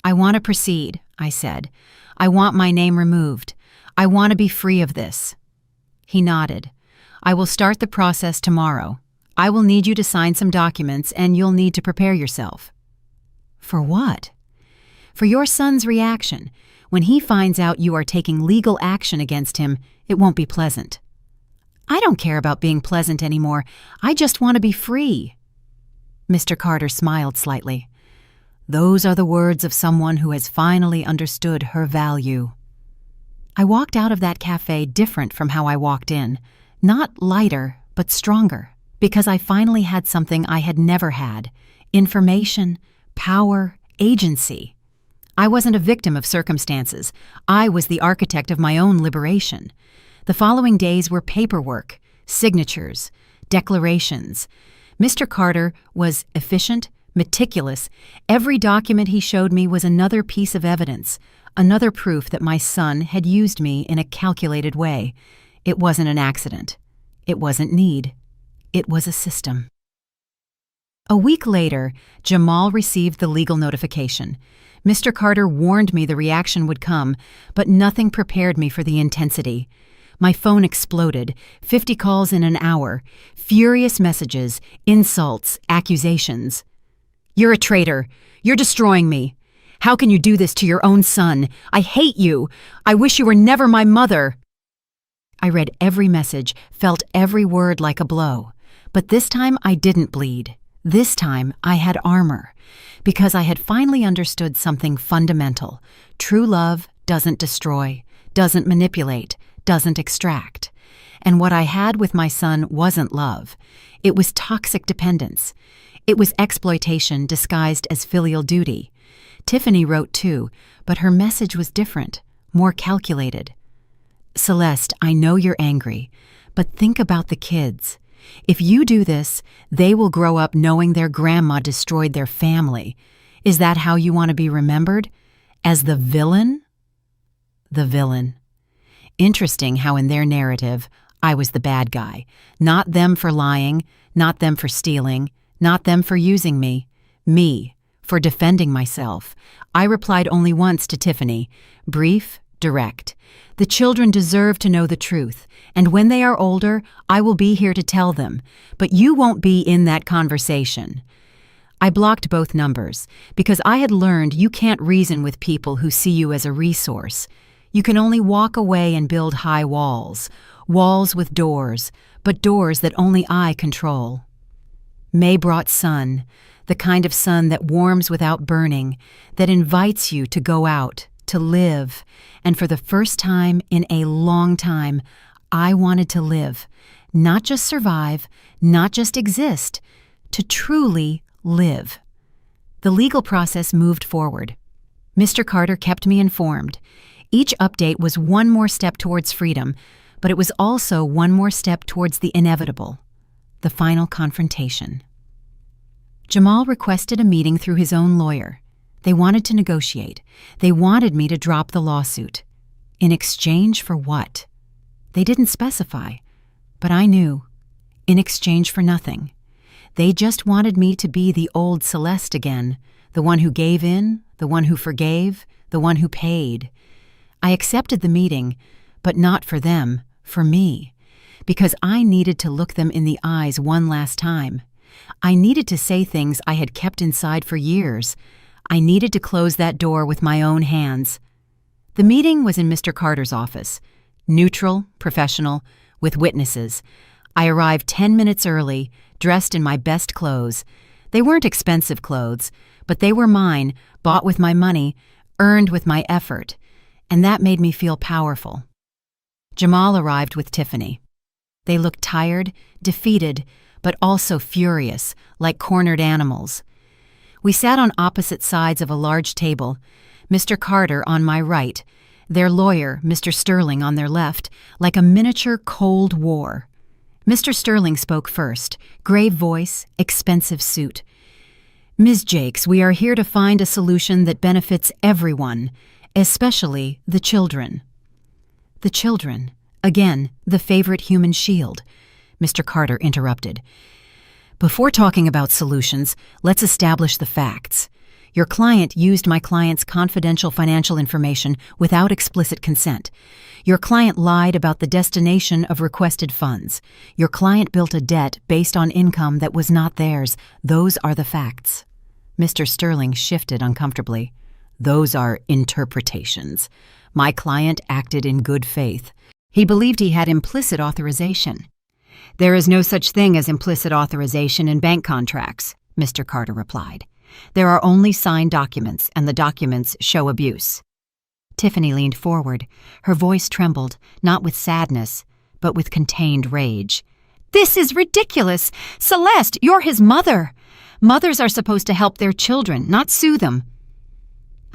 I want to proceed, I said. I want my name removed. I want to be free of this. He nodded. I will start the process tomorrow. I will need you to sign some documents, and you'll need to prepare yourself. For what? For your son's reaction. When he finds out you are taking legal action against him, it won't be pleasant. I don't care about being pleasant anymore. I just want to be free. Mr. Carter smiled slightly. Those are the words of someone who has finally understood her value. I walked out of that cafe different from how I walked in. Not lighter, but stronger. Because I finally had something I had never had: information, power, agency. I wasn't a victim of circumstances. I was the architect of my own liberation. The following days were paperwork, signatures, declarations. Mr. Carter was efficient, Meticulous, every document he showed me was another piece of evidence, another proof that my son had used me in a calculated way. It wasn't an accident. It wasn't need. It was a system. A week later, Jamal received the legal notification. Mr. Carter warned me the reaction would come, but nothing prepared me for the intensity. My phone exploded, 50 calls in an hour, furious messages, insults, accusations. "You're a traitor. You're destroying me. How can you do this to your own son? I hate you. I wish you were never my mother." I read every message, felt every word like a blow. But this time I didn't bleed. This time I had armor, because I had finally understood something fundamental. True love doesn't destroy, doesn't manipulate, doesn't extract. And what I had with my son wasn't love. It was toxic dependence. It was exploitation disguised as filial duty. Tiffany wrote too, but her message was different, more calculated. "Celeste, I know you're angry, but think about the kids. If you do this, they will grow up knowing their grandma destroyed their family. Is that how you want to be remembered? As the villain?" The villain. Interesting how in their narrative, I was the bad guy. Not them for lying, not them for stealing, not them for using me. Me, for defending myself. I replied only once to Tiffany, brief, direct. "The children deserve to know the truth, and when they are older, I will be here to tell them, but you won't be in that conversation." I blocked both numbers, because I had learned you can't reason with people who see you as a resource. You can only walk away and build high walls, walls with doors, but doors that only I control. May brought sun, the kind of sun that warms without burning, that invites you to go out, to live, and for the first time in a long time, I wanted to live, not just survive, not just exist, to truly live. The legal process moved forward. Mr. Carter kept me informed. Each update was one more step towards freedom, but it was also one more step towards the inevitable, the final confrontation. Jamal requested a meeting through his own lawyer. They wanted to negotiate. They wanted me to drop the lawsuit. In exchange for what? They didn't specify, but I knew. In exchange for nothing. They just wanted me to be the old Celeste again, the one who gave in, the one who forgave, the one who paid. I accepted the meeting, but not for them, for me, because I needed to look them in the eyes one last time. I needed to say things I had kept inside for years. I needed to close that door with my own hands. The meeting was in Mr. Carter's office. Neutral, professional, with witnesses. I arrived 10 minutes early, dressed in my best clothes. They weren't expensive clothes, but they were mine, bought with my money, earned with my effort, and that made me feel powerful. Jamal arrived with Tiffany. They looked tired, defeated, but also furious, like cornered animals. We sat on opposite sides of a large table, Mr. Carter on my right, their lawyer, Mr. Sterling, on their left, like a miniature Cold War. Mr. Sterling spoke first, grave voice, expensive suit. "Ms. Jakes, we are here to find a solution that benefits everyone, especially the children." The children, again, the favorite human shield. Mr. Carter interrupted. "Before talking about solutions, let's establish the facts. Your client used my client's confidential financial information without explicit consent. Your client lied about the destination of requested funds. Your client built a debt based on income that was not theirs. Those are the facts." Mr. Sterling shifted uncomfortably. "Those are interpretations. My client acted in good faith. He believed he had implicit authorization." "There is no such thing as implicit authorization in bank contracts," Mr. Carter replied. "There are only signed documents, and the documents show abuse." Tiffany leaned forward. Her voice trembled, not with sadness, but with contained rage. "This is ridiculous! Celeste, you're his mother! Mothers are supposed to help their children, not sue them."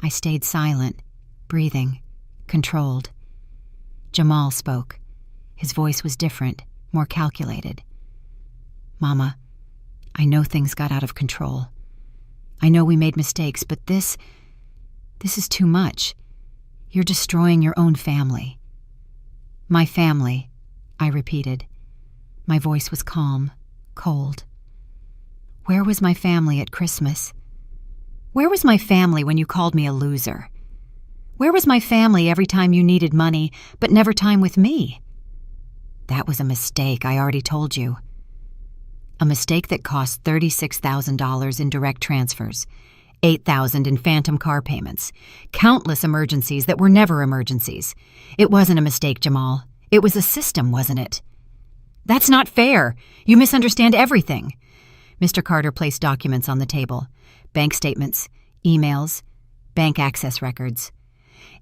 I stayed silent, breathing, controlled. Jamal spoke. His voice was different, more calculated. "Mama, I know things got out of control. I know we made mistakes, but this is too much. You're destroying your own family." "My family," I repeated. My voice was calm, cold. Where was my family at Christmas? Where was my family when you called me a loser? Where was my family every time you needed money, but never time with me? That was a mistake, I already told you. A mistake that cost $36,000 in direct transfers, $8,000 in phantom car payments, countless emergencies that were never emergencies. It wasn't a mistake, Jamal. It was a system, wasn't it? "That's not fair. You misunderstand everything." Mr. Carter placed documents on the table. Bank statements, emails, bank access records.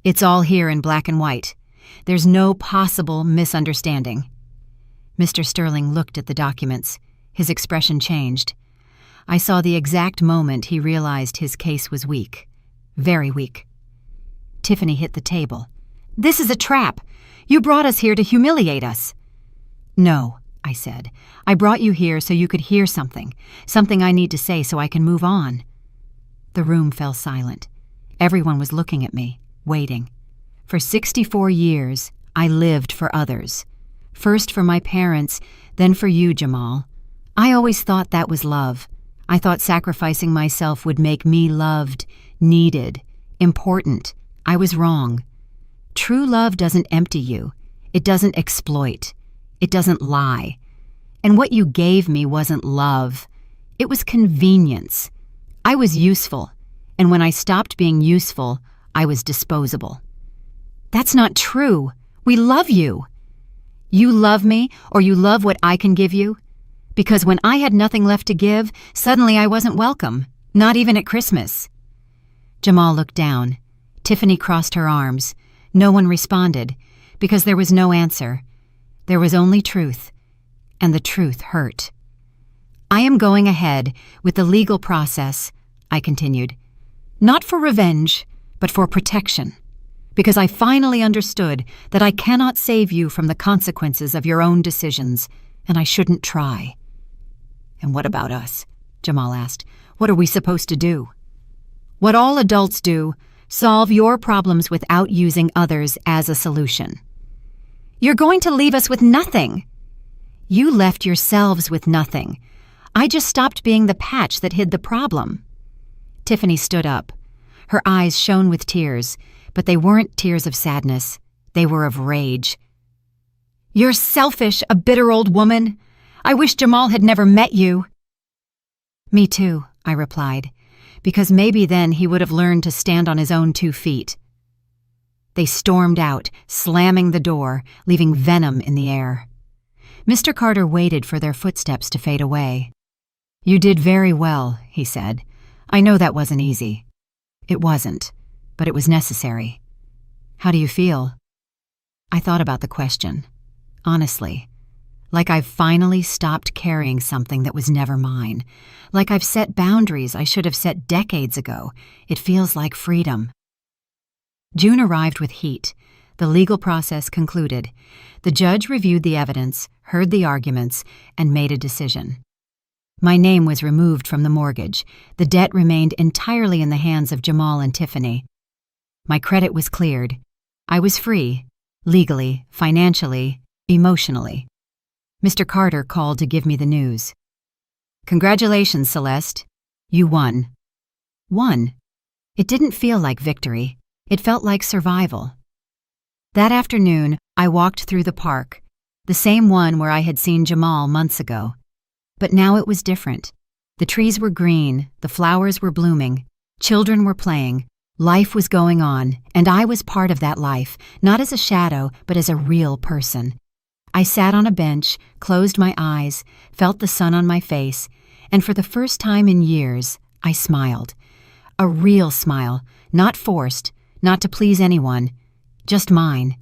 "It's all here in black and white. There's no possible misunderstanding." Mr. Sterling looked at the documents. His expression changed. I saw the exact moment he realized his case was weak. Very weak. Tiffany hit the table. "This is a trap. You brought us here to humiliate us." "No," I said. "I brought you here so you could hear something I need to say so I can move on." The room fell silent. Everyone was looking at me, waiting. For 64 years, I lived for others. First for my parents, then for you, Jamal. I always thought that was love. I thought sacrificing myself would make me loved, needed, important. I was wrong. True love doesn't empty you. It doesn't exploit. It doesn't lie. And what you gave me wasn't love. It was convenience. I was useful, and when I stopped being useful, I was disposable. That's not true. We love you. You love me, or you love what I can give you? Because when I had nothing left to give, suddenly I wasn't welcome, not even at Christmas. Jamal looked down. Tiffany crossed her arms. No one responded, because there was no answer. There was only truth, and the truth hurt. "I am going ahead with the legal process," I continued. "Not for revenge, but for protection. Because I finally understood that I cannot save you from the consequences of your own decisions, and I shouldn't try." "And what about us?" Jamal asked. "What are we supposed to do?" "What all adults do, solve your problems without using others as a solution." "You're going to leave us with nothing." "You left yourselves with nothing. I just stopped being the patch that hid the problem." Tiffany stood up. Her eyes shone with tears, but they weren't tears of sadness. They were of rage. "You're selfish, a bitter old woman. I wish Jamal had never met you." "Me too," I replied, because maybe then he would have learned to stand on his own 2 feet. They stormed out, slamming the door, leaving venom in the air. Mr. Carter waited for their footsteps to fade away. "You did very well," he said. "I know that wasn't easy." It wasn't, but it was necessary. "How do you feel?" I thought about the question. Honestly, like I've finally stopped carrying something that was never mine. Like I've set boundaries I should have set decades ago. It feels like freedom. June arrived with heat. The legal process concluded. The judge reviewed the evidence, heard the arguments, and made a decision. My name was removed from the mortgage. The debt remained entirely in the hands of Jamal and Tiffany. My credit was cleared. I was free, legally, financially, emotionally. Mr. Carter called to give me the news. "Congratulations, Celeste. You won." Won. It didn't feel like victory. It felt like survival. That afternoon, I walked through the park, the same one where I had seen Jamal months ago. But now it was different. The trees were green, the flowers were blooming, children were playing, life was going on, and I was part of that life, not as a shadow, but as a real person. I sat on a bench, closed my eyes, felt the sun on my face, and for the first time in years, I smiled. A real smile, not forced, not to please anyone, just mine.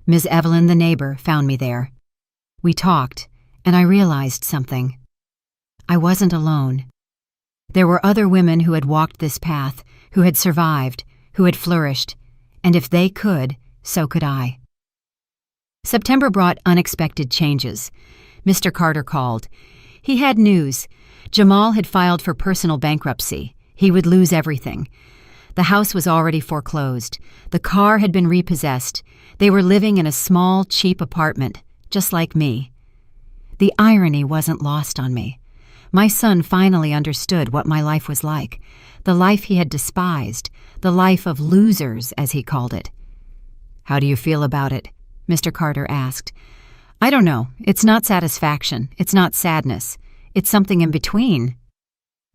Ms. Evelyn, the neighbor, found me there. We talked, and I realized something. I wasn't alone. There were other women who had walked this path, who had survived, who had flourished, and if they could, so could I. September brought unexpected changes. Mr. Carter called. He had news. Jamal had filed for personal bankruptcy. He would lose everything. The house was already foreclosed. The car had been repossessed. They were living in a small, cheap apartment, just like me. The irony wasn't lost on me. My son finally understood what my life was like, the life he had despised, the life of losers, as he called it. "How do you feel about it?" Mr. Carter asked. "I don't know. It's not satisfaction. It's not sadness. It's something in between."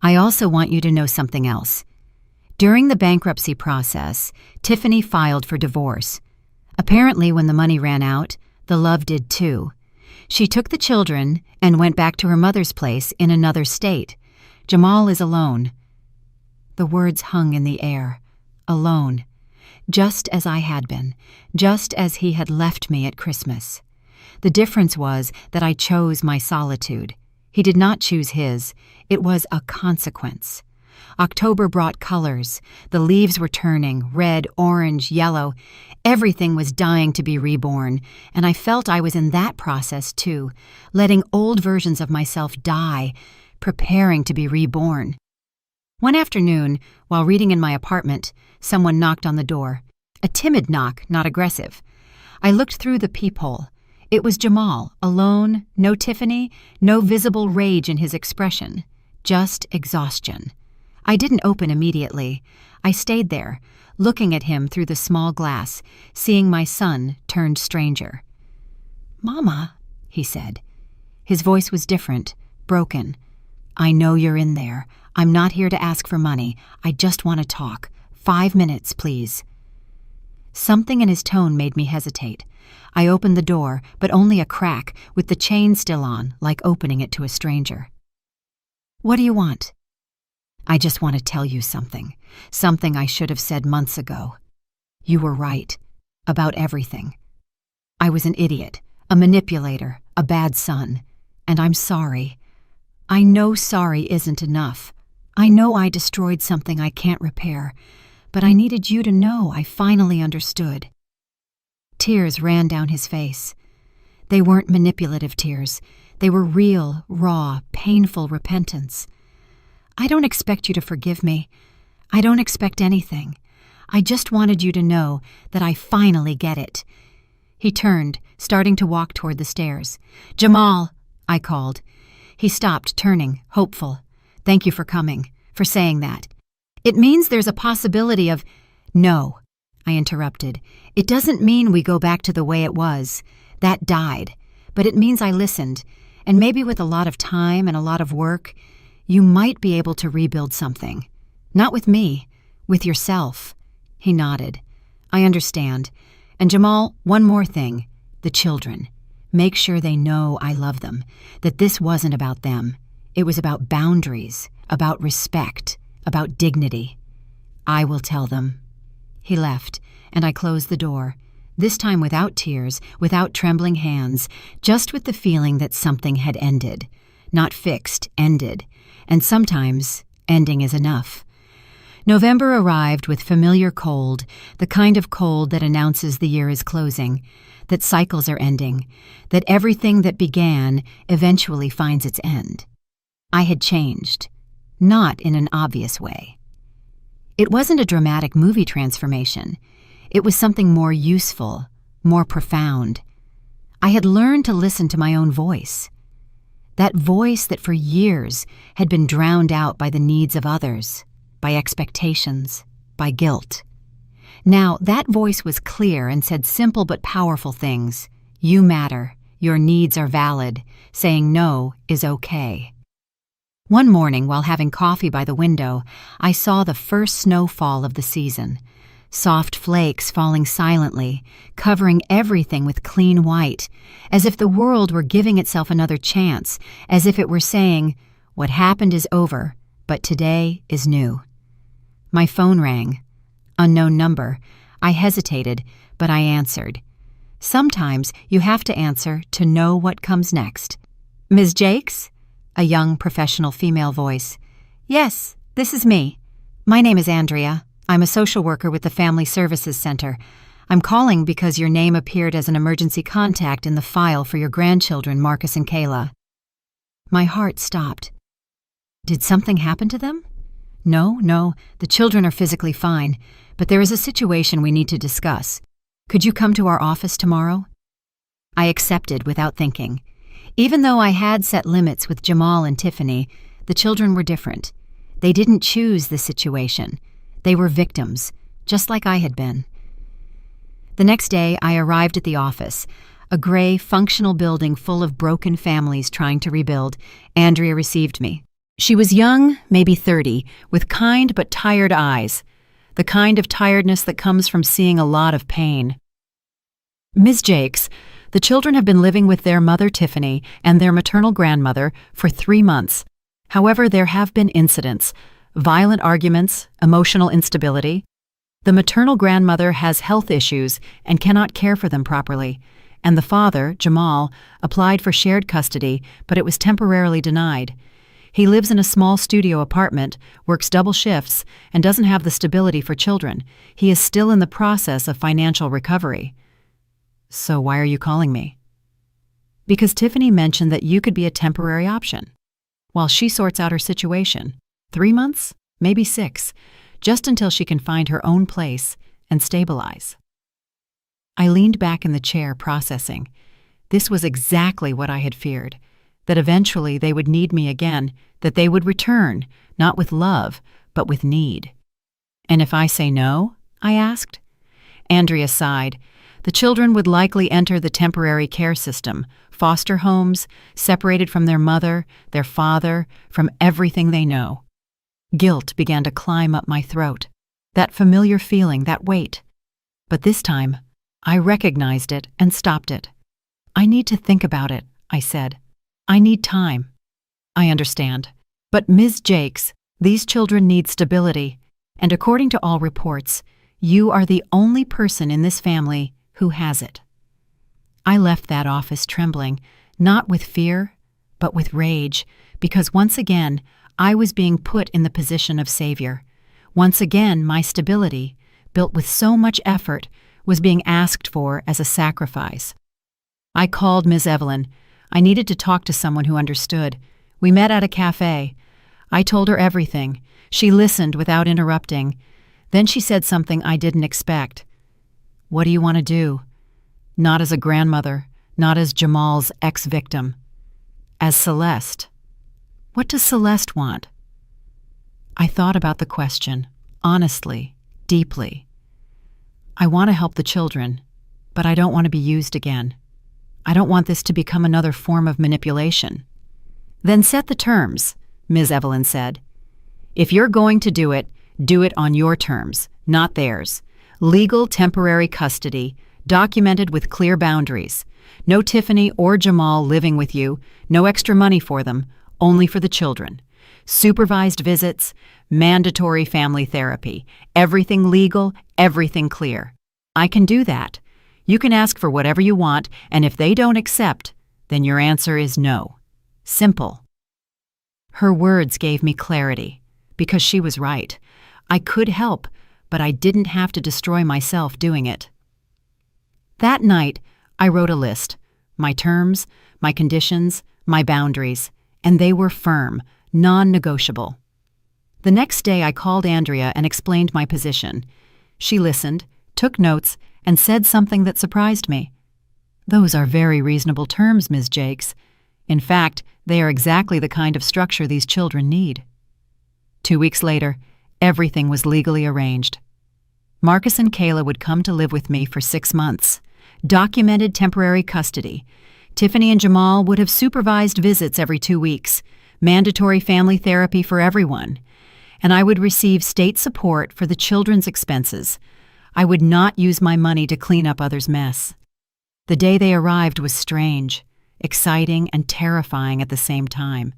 "I also want you to know something else. During the bankruptcy process, Tiffany filed for divorce. Apparently, when the money ran out, the love did too. She took the children and went back to her mother's place in another state. Jamal is alone." The words hung in the air. Alone. Just as I had been. Just as he had left me at Christmas. The difference was that I chose my solitude. He did not choose his. It was a consequence. October brought colors. The leaves were turning, red, orange, yellow. Everything was dying to be reborn, and I felt I was in that process too, letting old versions of myself die, preparing to be reborn. One afternoon, while reading in my apartment, someone knocked on the door. A timid knock, not aggressive. I looked through the peephole. It was Jamal, alone, no Tiffany, no visible rage in his expression, just exhaustion. I didn't open immediately. I stayed there, looking at him through the small glass, seeing my son turned stranger. "Mama," he said. His voice was different, broken. "I know you're in there. I'm not here to ask for money. I just want to talk. 5 minutes, please." Something in his tone made me hesitate. I opened the door, but only a crack, with the chain still on, like opening it to a stranger. "What do you want?" "I just want to tell you something. Something I should have said months ago. You were right. About everything. I was an idiot, a manipulator, a bad son. And I'm sorry. I know sorry isn't enough. I know I destroyed something I can't repair. But I needed you to know I finally understood." Tears ran down his face. They weren't manipulative tears. They were real, raw, painful repentance. "I don't expect you to forgive me. I don't expect anything. I just wanted you to know that I finally get it." He turned, starting to walk toward the stairs. "Jamal," I called. He stopped, turning, hopeful. "Thank you for coming, for saying that. It means there's a possibility of—" "No," I interrupted. "It doesn't mean we go back to the way it was. That died. But it means I listened, and maybe with a lot of time and a lot of work, you might be able to rebuild something. Not with me, with yourself." He nodded. "I understand. And Jamal, one more thing. The children. Make sure they know I love them, that this wasn't about them. It was about boundaries, about respect, about dignity. I will tell them." He left, and I closed the door, this time without tears, without trembling hands, just with the feeling that something had ended. Not fixed, ended. And sometimes, ending is enough. November arrived with familiar cold, the kind of cold that announces the year is closing, that cycles are ending, that everything that began eventually finds its end. I had changed, not in an obvious way. It wasn't a dramatic movie transformation. It was something more useful, more profound. I had learned to listen to my own voice. That voice that for years had been drowned out by the needs of others, by expectations, by guilt. Now that voice was clear and said simple but powerful things. You matter. Your needs are valid. Saying no is okay. One morning, while having coffee by the window, I saw the first snowfall of the season. Soft flakes falling silently, covering everything with clean white, as if the world were giving itself another chance, as if it were saying, "What happened is over, but today is new." My phone rang. Unknown number. I hesitated, but I answered. Sometimes you have to answer to know what comes next. "Ms. Jakes?" A young professional female voice. "Yes, this is me. My name is Andrea. I'm a social worker with the Family Services Center. I'm calling because your name appeared as an emergency contact in the file for your grandchildren, Marcus and Kayla." My heart stopped. Did something happen to them? No, the children are physically fine, but there is a situation we need to discuss. Could you come to our office tomorrow? I accepted without thinking. Even though I had set limits with Jamal and Tiffany, the children were different. They didn't choose the situation. They were victims, just like I had been. The next day, I arrived at the office, a gray, functional building full of broken families trying to rebuild. Andrea received me. She was young, maybe 30, with kind but tired eyes, the kind of tiredness that comes from seeing a lot of pain. Ms. Jakes, the children have been living with their mother Tiffany and their maternal grandmother for 3 months. However, there have been incidents, violent arguments, emotional instability. The maternal grandmother has health issues and cannot care for them properly, and the father, Jamal, applied for shared custody, but it was temporarily denied. He lives in a small studio apartment, works double shifts, and doesn't have the stability for children. He is still in the process of financial recovery. So why are you calling me? Because Tiffany mentioned that you could be a temporary option, while she sorts out her situation. 3 months? Maybe 6, just until she can find her own place and stabilize. I leaned back in the chair, processing. This was exactly what I had feared, that eventually they would need me again, that they would return, not with love, but with need. And if I say no? I asked. Andrea sighed. The children would likely enter the temporary care system, foster homes, separated from their mother, their father, from everything they know. Guilt began to climb up my throat. That familiar feeling, that weight. But this time, I recognized it and stopped it. I need to think about it, I said. I need time. I understand. But Ms. Jakes, these children need stability, and according to all reports, you are the only person in this family who has it. I left that office trembling, not with fear, but with rage, because once again, I was being put in the position of savior. Once again, my stability, built with so much effort, was being asked for as a sacrifice. I called Ms. Evelyn. I needed to talk to someone who understood. We met at a cafe. I told her everything. She listened without interrupting. Then she said something I didn't expect. What do you want to do? Not as a grandmother, not as Jamal's ex-victim. As Celeste. What does Celeste want? I thought about the question, honestly, deeply. I want to help the children, but I don't want to be used again. I don't want this to become another form of manipulation. Then set the terms, Ms. Evelyn said. If you're going to do it on your terms, not theirs. Legal temporary custody, documented with clear boundaries. No Tiffany or Jamal living with you, no extra money for them, only for the children. Supervised visits, mandatory family therapy. Everything legal, everything clear. I can do that. You can ask for whatever you want, and if they don't accept, then your answer is no. Simple. Her words gave me clarity, because she was right. I could help, but I didn't have to destroy myself doing it. That night, I wrote a list. My terms, my conditions, my boundaries, and they were firm, non-negotiable. The next day I called Andrea and explained my position. She listened, took notes, and said something that surprised me. Those are very reasonable terms, Ms. Jakes. In fact, they are exactly the kind of structure these children need. 2 weeks later, everything was legally arranged. Marcus and Kayla would come to live with me for 6 months. Documented temporary custody. Tiffany and Jamal would have supervised visits every 2 weeks. Mandatory family therapy for everyone. And I would receive state support for the children's expenses. I would not use my money to clean up others' mess. The day they arrived was strange, exciting and terrifying at the same time.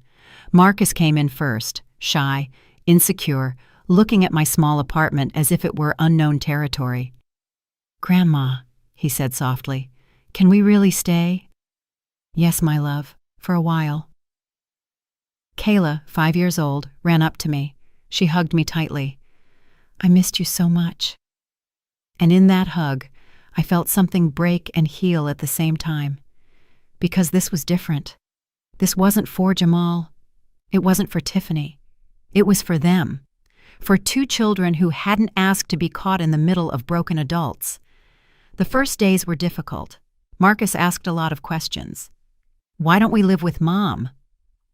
Marcus came in first, shy, insecure, looking at my small apartment as if it were unknown territory. "Grandma," he said softly, "can we really stay?" "Yes, my love, for a while." Kayla, 5 years old, ran up to me. She hugged me tightly. "I missed you so much." And in that hug, I felt something break and heal at the same time. Because this was different. This wasn't for Jamal. It wasn't for Tiffany. It was for them. for two children who hadn't asked to be caught in the middle of broken adults. The first days were difficult. Marcus asked a lot of questions. Why don't we live with Mom?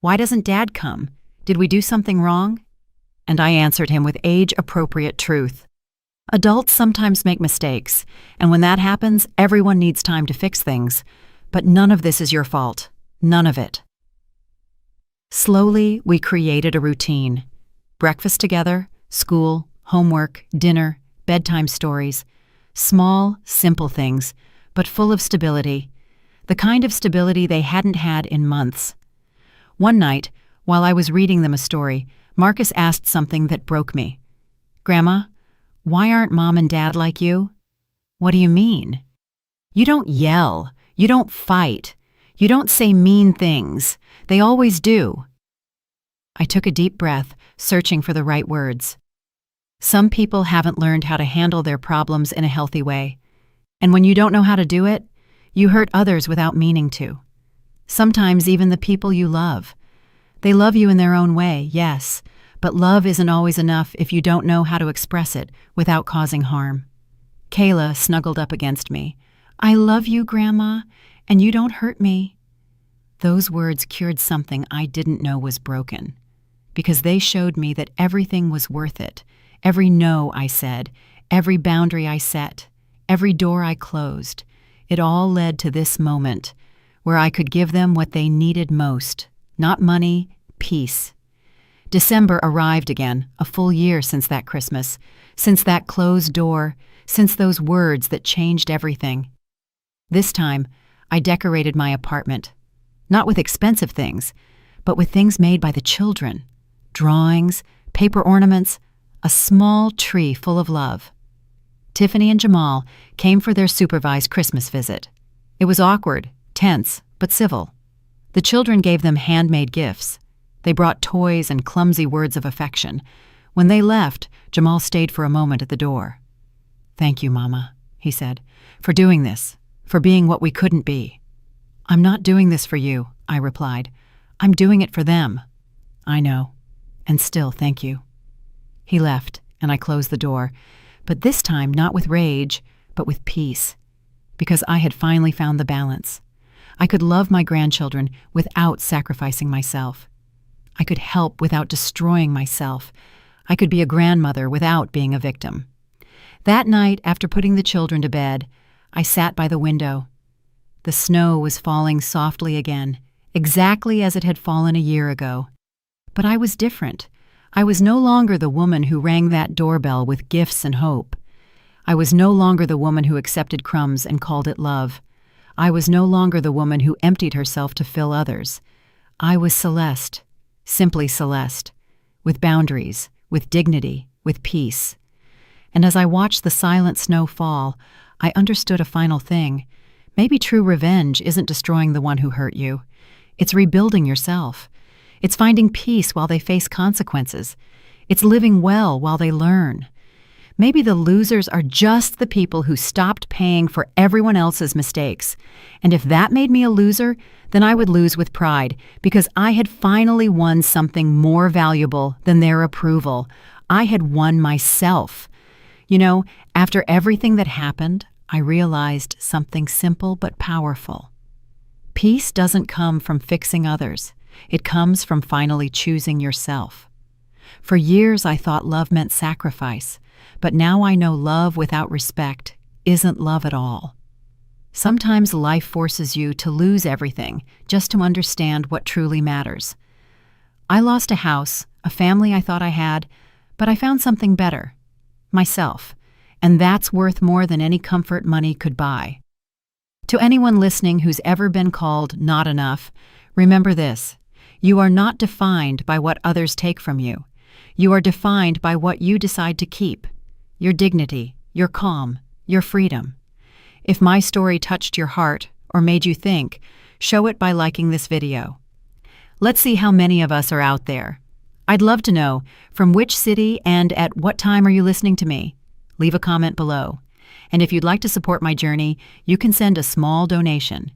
Why doesn't Dad come? Did we do something wrong? And I answered him with age-appropriate truth. Adults sometimes make mistakes, and when that happens, everyone needs time to fix things. But none of this is your fault. None of it. Slowly, we created a routine. Breakfast together, school, homework, dinner, bedtime stories. Small, simple things, but full of stability. The kind of stability they hadn't had in months. One night, while I was reading them a story, Marcus asked something that broke me. Grandma, why aren't Mom and Dad like you? What do you mean? You don't yell. You don't fight. You don't say mean things. They always do. I took a deep breath, searching for the right words. Some people haven't learned how to handle their problems in a healthy way. And when you don't know how to do it, you hurt others without meaning to. Sometimes even the people you love. They love you in their own way, yes, but love isn't always enough if you don't know how to express it without causing harm. Kayla snuggled up against me. I love you, Grandma, and you don't hurt me. Those words cured something I didn't know was broken, because they showed me that everything was worth it. Every no I said, every boundary I set, every door I closed, it all led to this moment where I could give them what they needed most, not money, peace. December arrived again, a full year since that Christmas, since that closed door, since those words that changed everything. This time, I decorated my apartment, not with expensive things, but with things made by the children, drawings, paper ornaments, a small tree full of love. Tiffany and Jamal came for their supervised Christmas visit. It was awkward, tense, but civil. The children gave them handmade gifts. They brought toys and clumsy words of affection. When they left, Jamal stayed for a moment at the door. Thank you, Mama, he said, for doing this, for being what we couldn't be. I'm not doing this for you, I replied. I'm doing it for them. I know. And still, thank you. He left, and I closed the door, but this time not with rage, but with peace, because I had finally found the balance. I could love my grandchildren without sacrificing myself. I could help without destroying myself. I could be a grandmother without being a victim. That night, after putting the children to bed, I sat by the window. The snow was falling softly again, exactly as it had fallen a year ago. But I was different. I was no longer the woman who rang that doorbell with gifts and hope. I was no longer the woman who accepted crumbs and called it love. I was no longer the woman who emptied herself to fill others. I was Celeste, simply Celeste, with boundaries, with dignity, with peace. And as I watched the silent snow fall, I understood a final thing. Maybe true revenge isn't destroying the one who hurt you. It's rebuilding yourself. It's finding peace while they face consequences. It's living well while they learn. Maybe the losers are just the people who stopped paying for everyone else's mistakes. And if that made me a loser, then I would lose with pride, because I had finally won something more valuable than their approval. I had won myself. You know, after everything that happened, I realized something simple but powerful. Peace doesn't come from fixing others. It comes from finally choosing yourself. For years I thought love meant sacrifice, but now I know love without respect isn't love at all. Sometimes life forces you to lose everything just to understand what truly matters. I lost a house, a family I thought I had, but I found something better, myself, and that's worth more than any comfort money could buy. To anyone listening who's ever been called not enough, remember this. You are not defined by what others take from you. You are defined by what you decide to keep. Your dignity, your calm, your freedom. If my story touched your heart or made you think, show it by liking this video. Let's see how many of us are out there. I'd love to know from which city and at what time are you listening to me? Leave a comment below. And if you'd like to support my journey, you can send a small donation.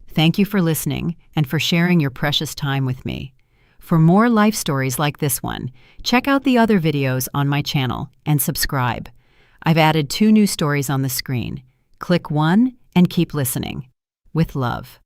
Thank you for listening and for sharing your precious time with me. For more life stories like this one, check out the other videos on my channel and subscribe. I've added 2 new stories on the screen. Click one and keep listening. With love.